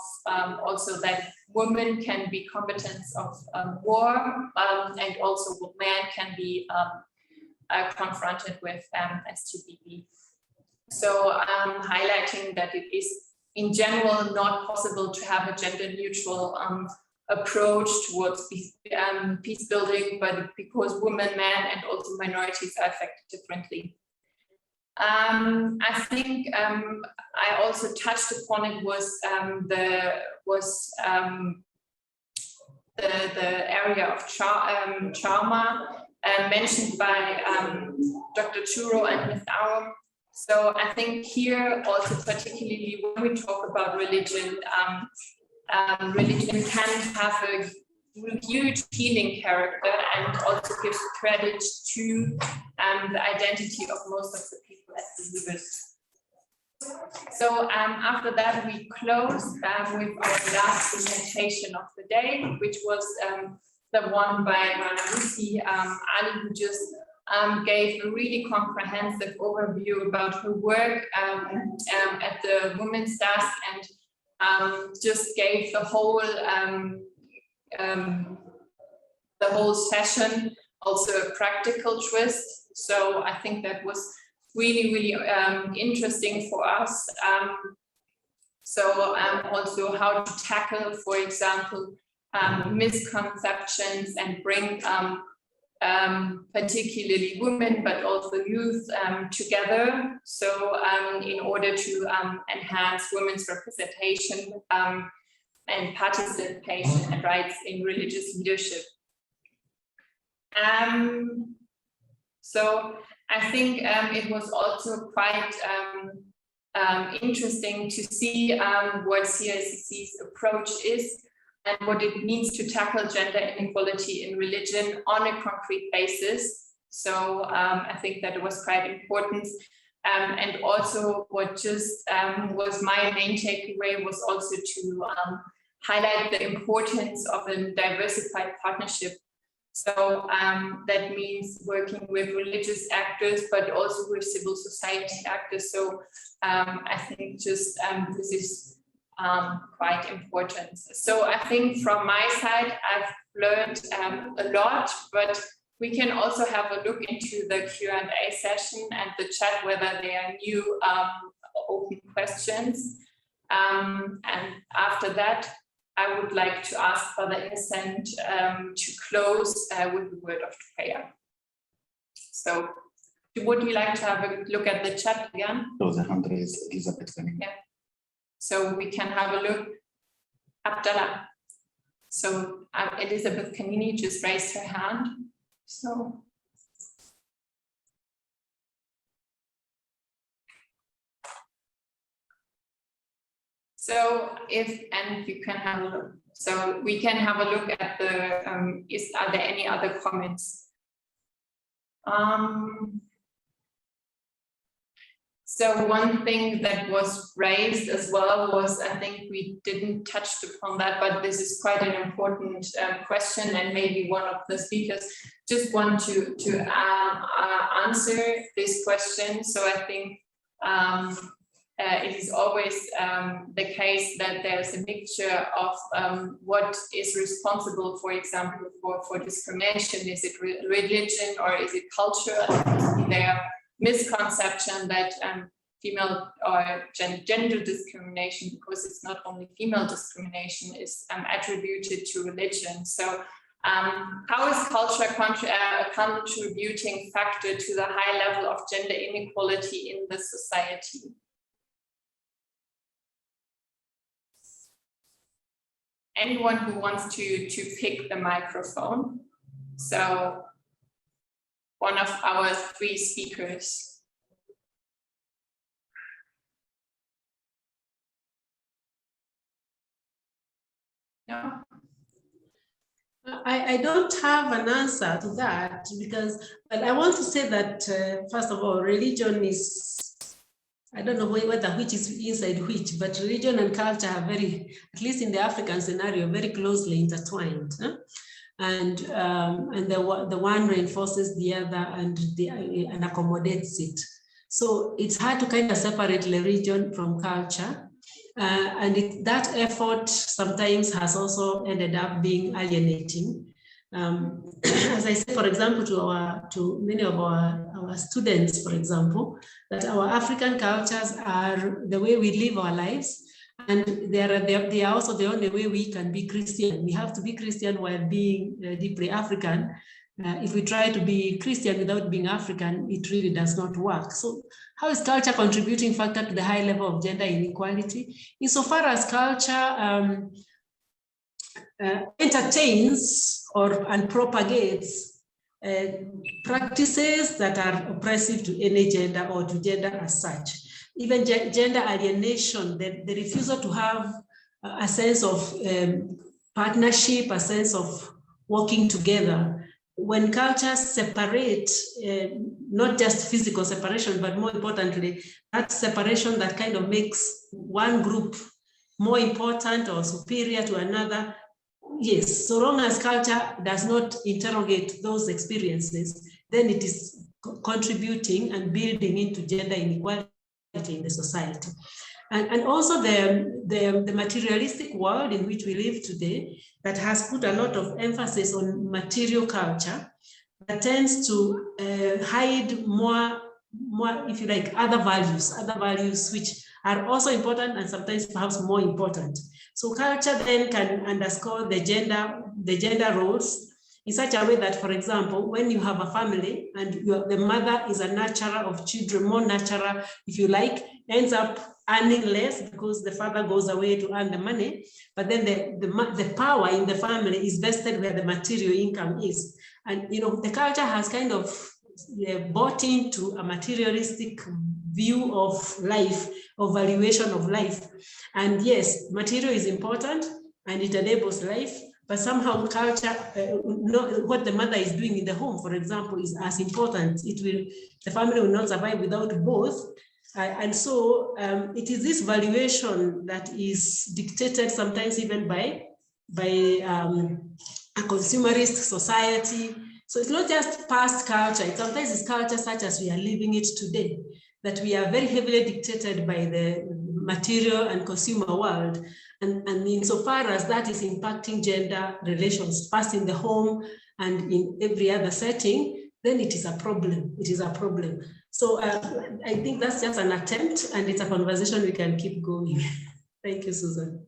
also that women can be combatants of war, and also men can be confronted with STDV. So highlighting that it is in general not possible to have a gender neutral approach towards peace building, but because women, men, and also minorities are affected differently. I think I also touched upon it was the area of trauma mentioned by Dr. Churo and Ms. Arum. So I think here also particularly when we talk about religion, religion can have a huge healing character and also gives credit to the identity of most of the people as believers. So after that, we closed with our last presentation of the day, which was the one by Rusi Ali, who just gave a really comprehensive overview about her work at the Women's Desk, and just gave the whole session also a practical twist. So I think that was really interesting for us. Also how to tackle, for example, misconceptions and bring particularly women, but also youth together. So in order to enhance women's representation and participation and rights in religious leadership. So I think it was also quite interesting to see what CICC's approach is and what it means to tackle gender inequality in religion on a concrete basis. So I think that was quite important. And also what just was my main takeaway was also to highlight the importance of a diversified partnership. So that means working with religious actors, but also with civil society actors. So I think just this is quite important. So I think from my side, I've learned a lot, but we can also have a look into the Q&A session and the chat, whether there are new open questions. And after that, I would like to ask Father Innocent to close with a word of prayer. So would you like to have a look at the chat again? Elizabeth. Yeah. So we can have a look. Abdallah. So Elizabeth Canini just raised her hand. So. So and you can have a look. So we can have a look at the, are there any other comments? So one thing that was raised as well was, I think we didn't touch upon that, but this is quite an important question, and maybe one of the speakers just want to answer this question. So I think it is always the case that there's a mixture of what is responsible, for example, for discrimination. Is it religion or is it culture? There are misconception that female or gender discrimination, because it's not only female discrimination, is attributed to religion. So how is culture a contributing factor to the high level of gender inequality in the society? Anyone who wants to pick the microphone? So one of our three speakers. No? I don't have an answer to that, but I want to say that, first of all, religion is, I don't know whether which is inside which, but religion and culture are very, at least in the African scenario, very closely intertwined. Huh? And the one reinforces the other and accommodates it. So it's hard to kind of separate religion from culture. That effort sometimes has also ended up being alienating. As I say, for example, to many of our students, for example, that our African cultures are the way we live our lives, And they are also the only way we can be Christian. We have to be Christian while being deeply African. If we try to be Christian without being African, it really does not work. So how is culture a contributing factor to the high level of gender inequality? Insofar as culture entertains and propagates practices that are oppressive to any gender or to gender as such. Even gender alienation, the refusal to have a sense of partnership, a sense of working together. When cultures separate, not just physical separation, but more importantly, that separation that kind of makes one group more important or superior to another. Yes, so long as culture does not interrogate those experiences, then it is contributing and building into gender inequality in the society. And also the materialistic world in which we live today that has put a lot of emphasis on material culture that tends to hide more, if you like, other values which are also important and sometimes perhaps more important. So culture then can underscore the gender roles in such a way that, for example, when you have a family and the mother is a nurturer of children, more nurturer, if you like, ends up earning less because the father goes away to earn the money, but then the power in the family is vested where the material income is. And the culture has kind of bought into a materialistic view of life, or valuation of life. And yes, material is important and it enables life, but somehow culture, what the mother is doing in the home, for example, is as important. The family will not survive without both. And so it is this valuation that is dictated sometimes even by a consumerist society. So it's not just past culture, sometimes it's culture such as we are living it today, that we are very heavily dictated by the material and consumer world. And insofar as that is impacting gender relations, first in the home and in every other setting, then it is a problem. It is a problem. So I think that's just an attempt, and it's a conversation we can keep going. Thank you, Susan.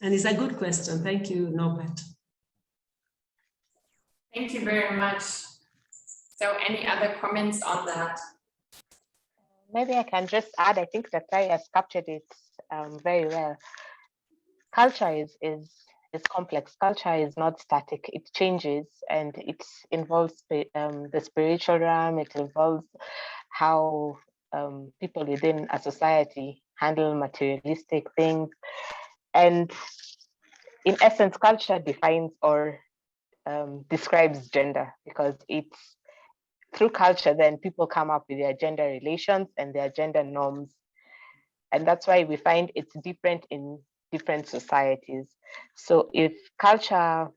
And it's a good question. Thank you, Norbert. Thank you very much. So any other comments on that? Maybe I can just add, I think that I has captured it very well. Culture is complex. Culture is not static. It changes, and it involves the spiritual realm. It involves how people within a society handle materialistic things. And in essence, culture defines or describes gender, because it's through culture, then people come up with their gender relations and their gender norms. And that's why we find it's different in different societies. So if culture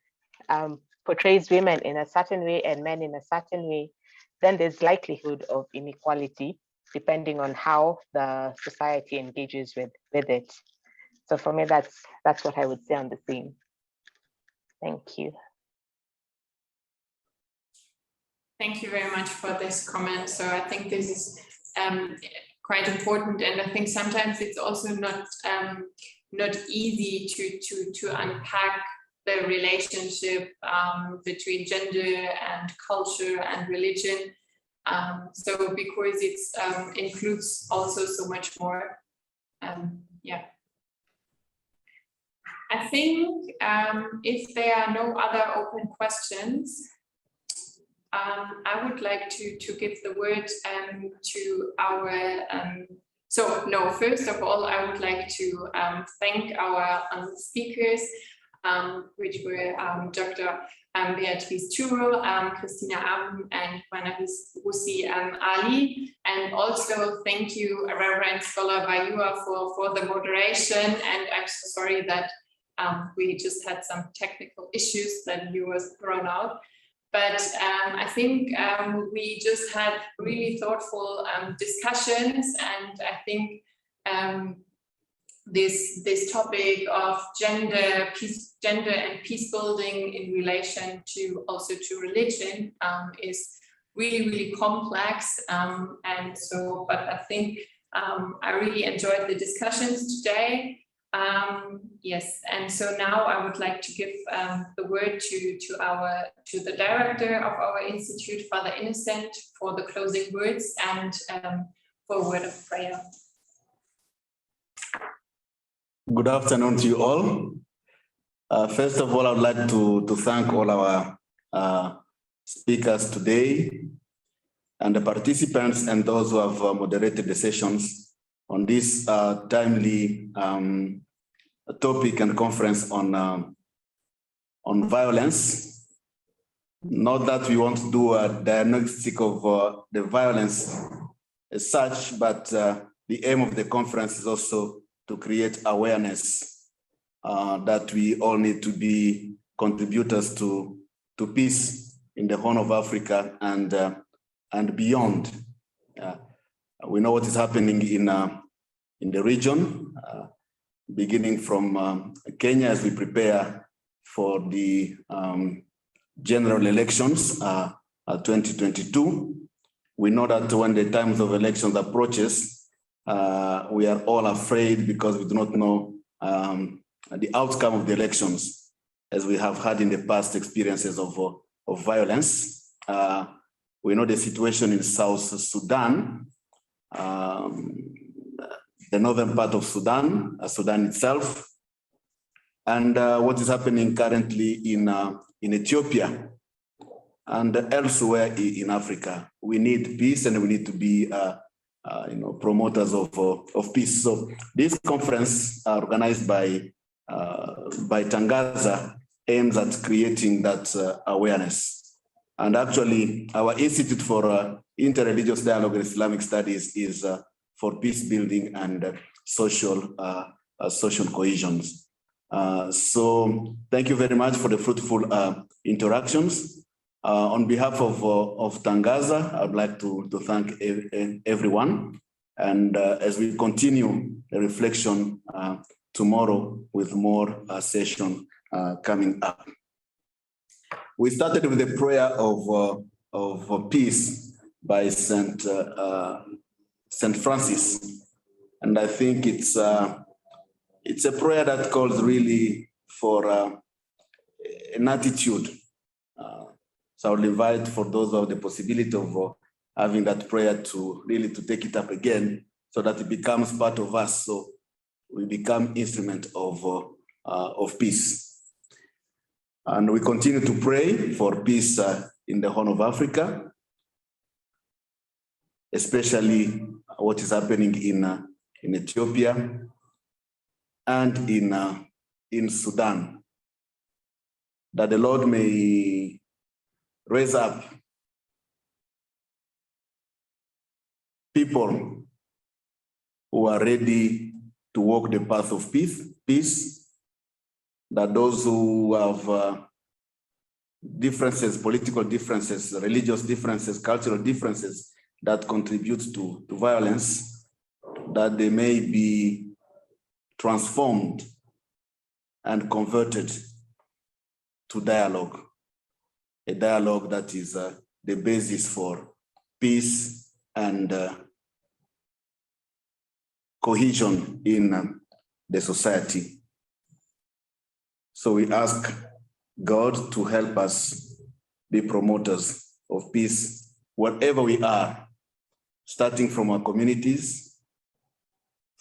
portrays women in a certain way and men in a certain way, then there's likelihood of inequality depending on how the society engages with it. So for me, that's what I would say on the theme. Thank you. Thank you very much for this comment. So I think this is quite important, and I think sometimes it's also not easy to unpack the relationship between gender and culture and religion. So because it includes also so much more. Yeah. I think if there are no other open questions, I would like to give the word to our, first of all, I would like to thank our speakers, which were Dr. Beatrice Churo, Christina Abum, and Rusi Ali. And also thank you, Reverend Scholar Vayua, for the moderation. And I'm so sorry that we just had some technical issues that you was thrown out. But I think we just had really thoughtful discussions, and I think this topic of gender and peace building in relation to also to religion is really complex. And so, but I think I really enjoyed the discussions today. Yes, and so now I would like to give the word to the director of our institute, Father Innocent, for the closing words and for a word of prayer. Good afternoon to you all. First of all, I would like to thank all our speakers today and the participants and those who have moderated the sessions on this timely topic and conference on violence. Not that we want to do a diagnostic of the violence as such, but the aim of the conference is also to create awareness that we all need to be contributors to peace in the Horn of Africa and beyond. We know what is happening in the region, beginning from Kenya as we prepare for the general elections 2022. We know that when the times of elections approaches, we are all afraid because we do not know the outcome of the elections, as we have had in the past experiences of violence. We know the situation in South Sudan, the northern part of Sudan, Sudan itself, and what is happening currently in Ethiopia and elsewhere in Africa. We need peace, and we need to be promoters of peace. So this conference organized by Tangaza aims at creating that awareness. And actually, our Institute for Interreligious Dialogue and Islamic Studies is for peace building and social cohesion. So thank you very much for the fruitful interactions. On behalf of Tangaza, I would like to thank everyone. And as we continue the reflection tomorrow with more session coming up. We started with a prayer of peace by Saint Francis, and I think it's a prayer that calls really for an attitude. So I will invite for those who have the possibility of having that prayer to really take it up again, so that it becomes part of us. So we become instrument of peace. And we continue to pray for peace in the Horn of Africa, especially what is happening in Ethiopia and in Sudan. That the Lord may raise up people who are ready to walk the path of peace, that those who have differences, political differences, religious differences, cultural differences that contribute to violence, that they may be transformed and converted to dialogue, a dialogue that is the basis for peace and cohesion in the society. So we ask God to help us be promoters of peace wherever we are, starting from our communities,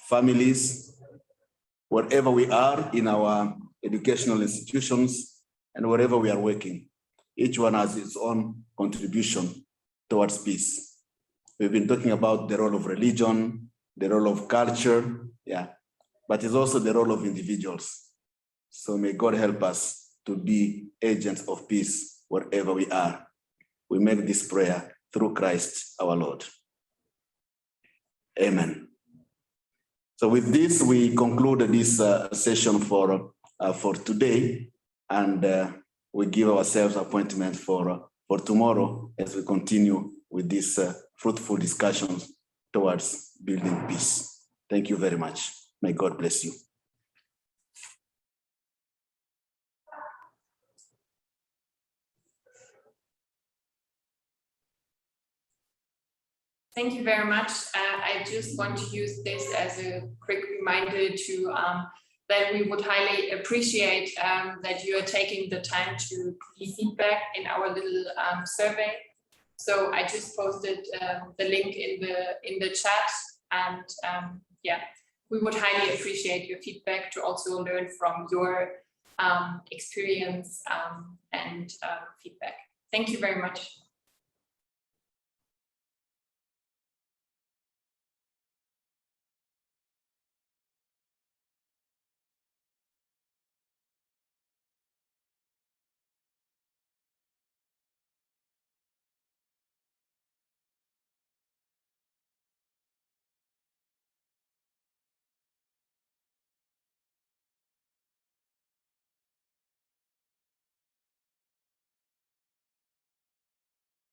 families, wherever we are in our educational institutions, and wherever we are working. Each one has its own contribution towards peace. We've been talking about the role of religion, the role of culture, but it's also the role of individuals. So may God help us to be agents of peace wherever we are. We make this prayer through Christ our Lord. Amen. So with this, we conclude this session for today, and we give ourselves appointment for tomorrow as we continue with these fruitful discussions towards building peace. Thank you very much. May God bless you. Thank you very much. I just want to use this as a quick reminder to then we would highly appreciate that you are taking the time to leave feedback in our little survey. So I just posted the link in the chat, and yeah, we would highly appreciate your feedback to also learn from your experience and feedback. Thank you very much.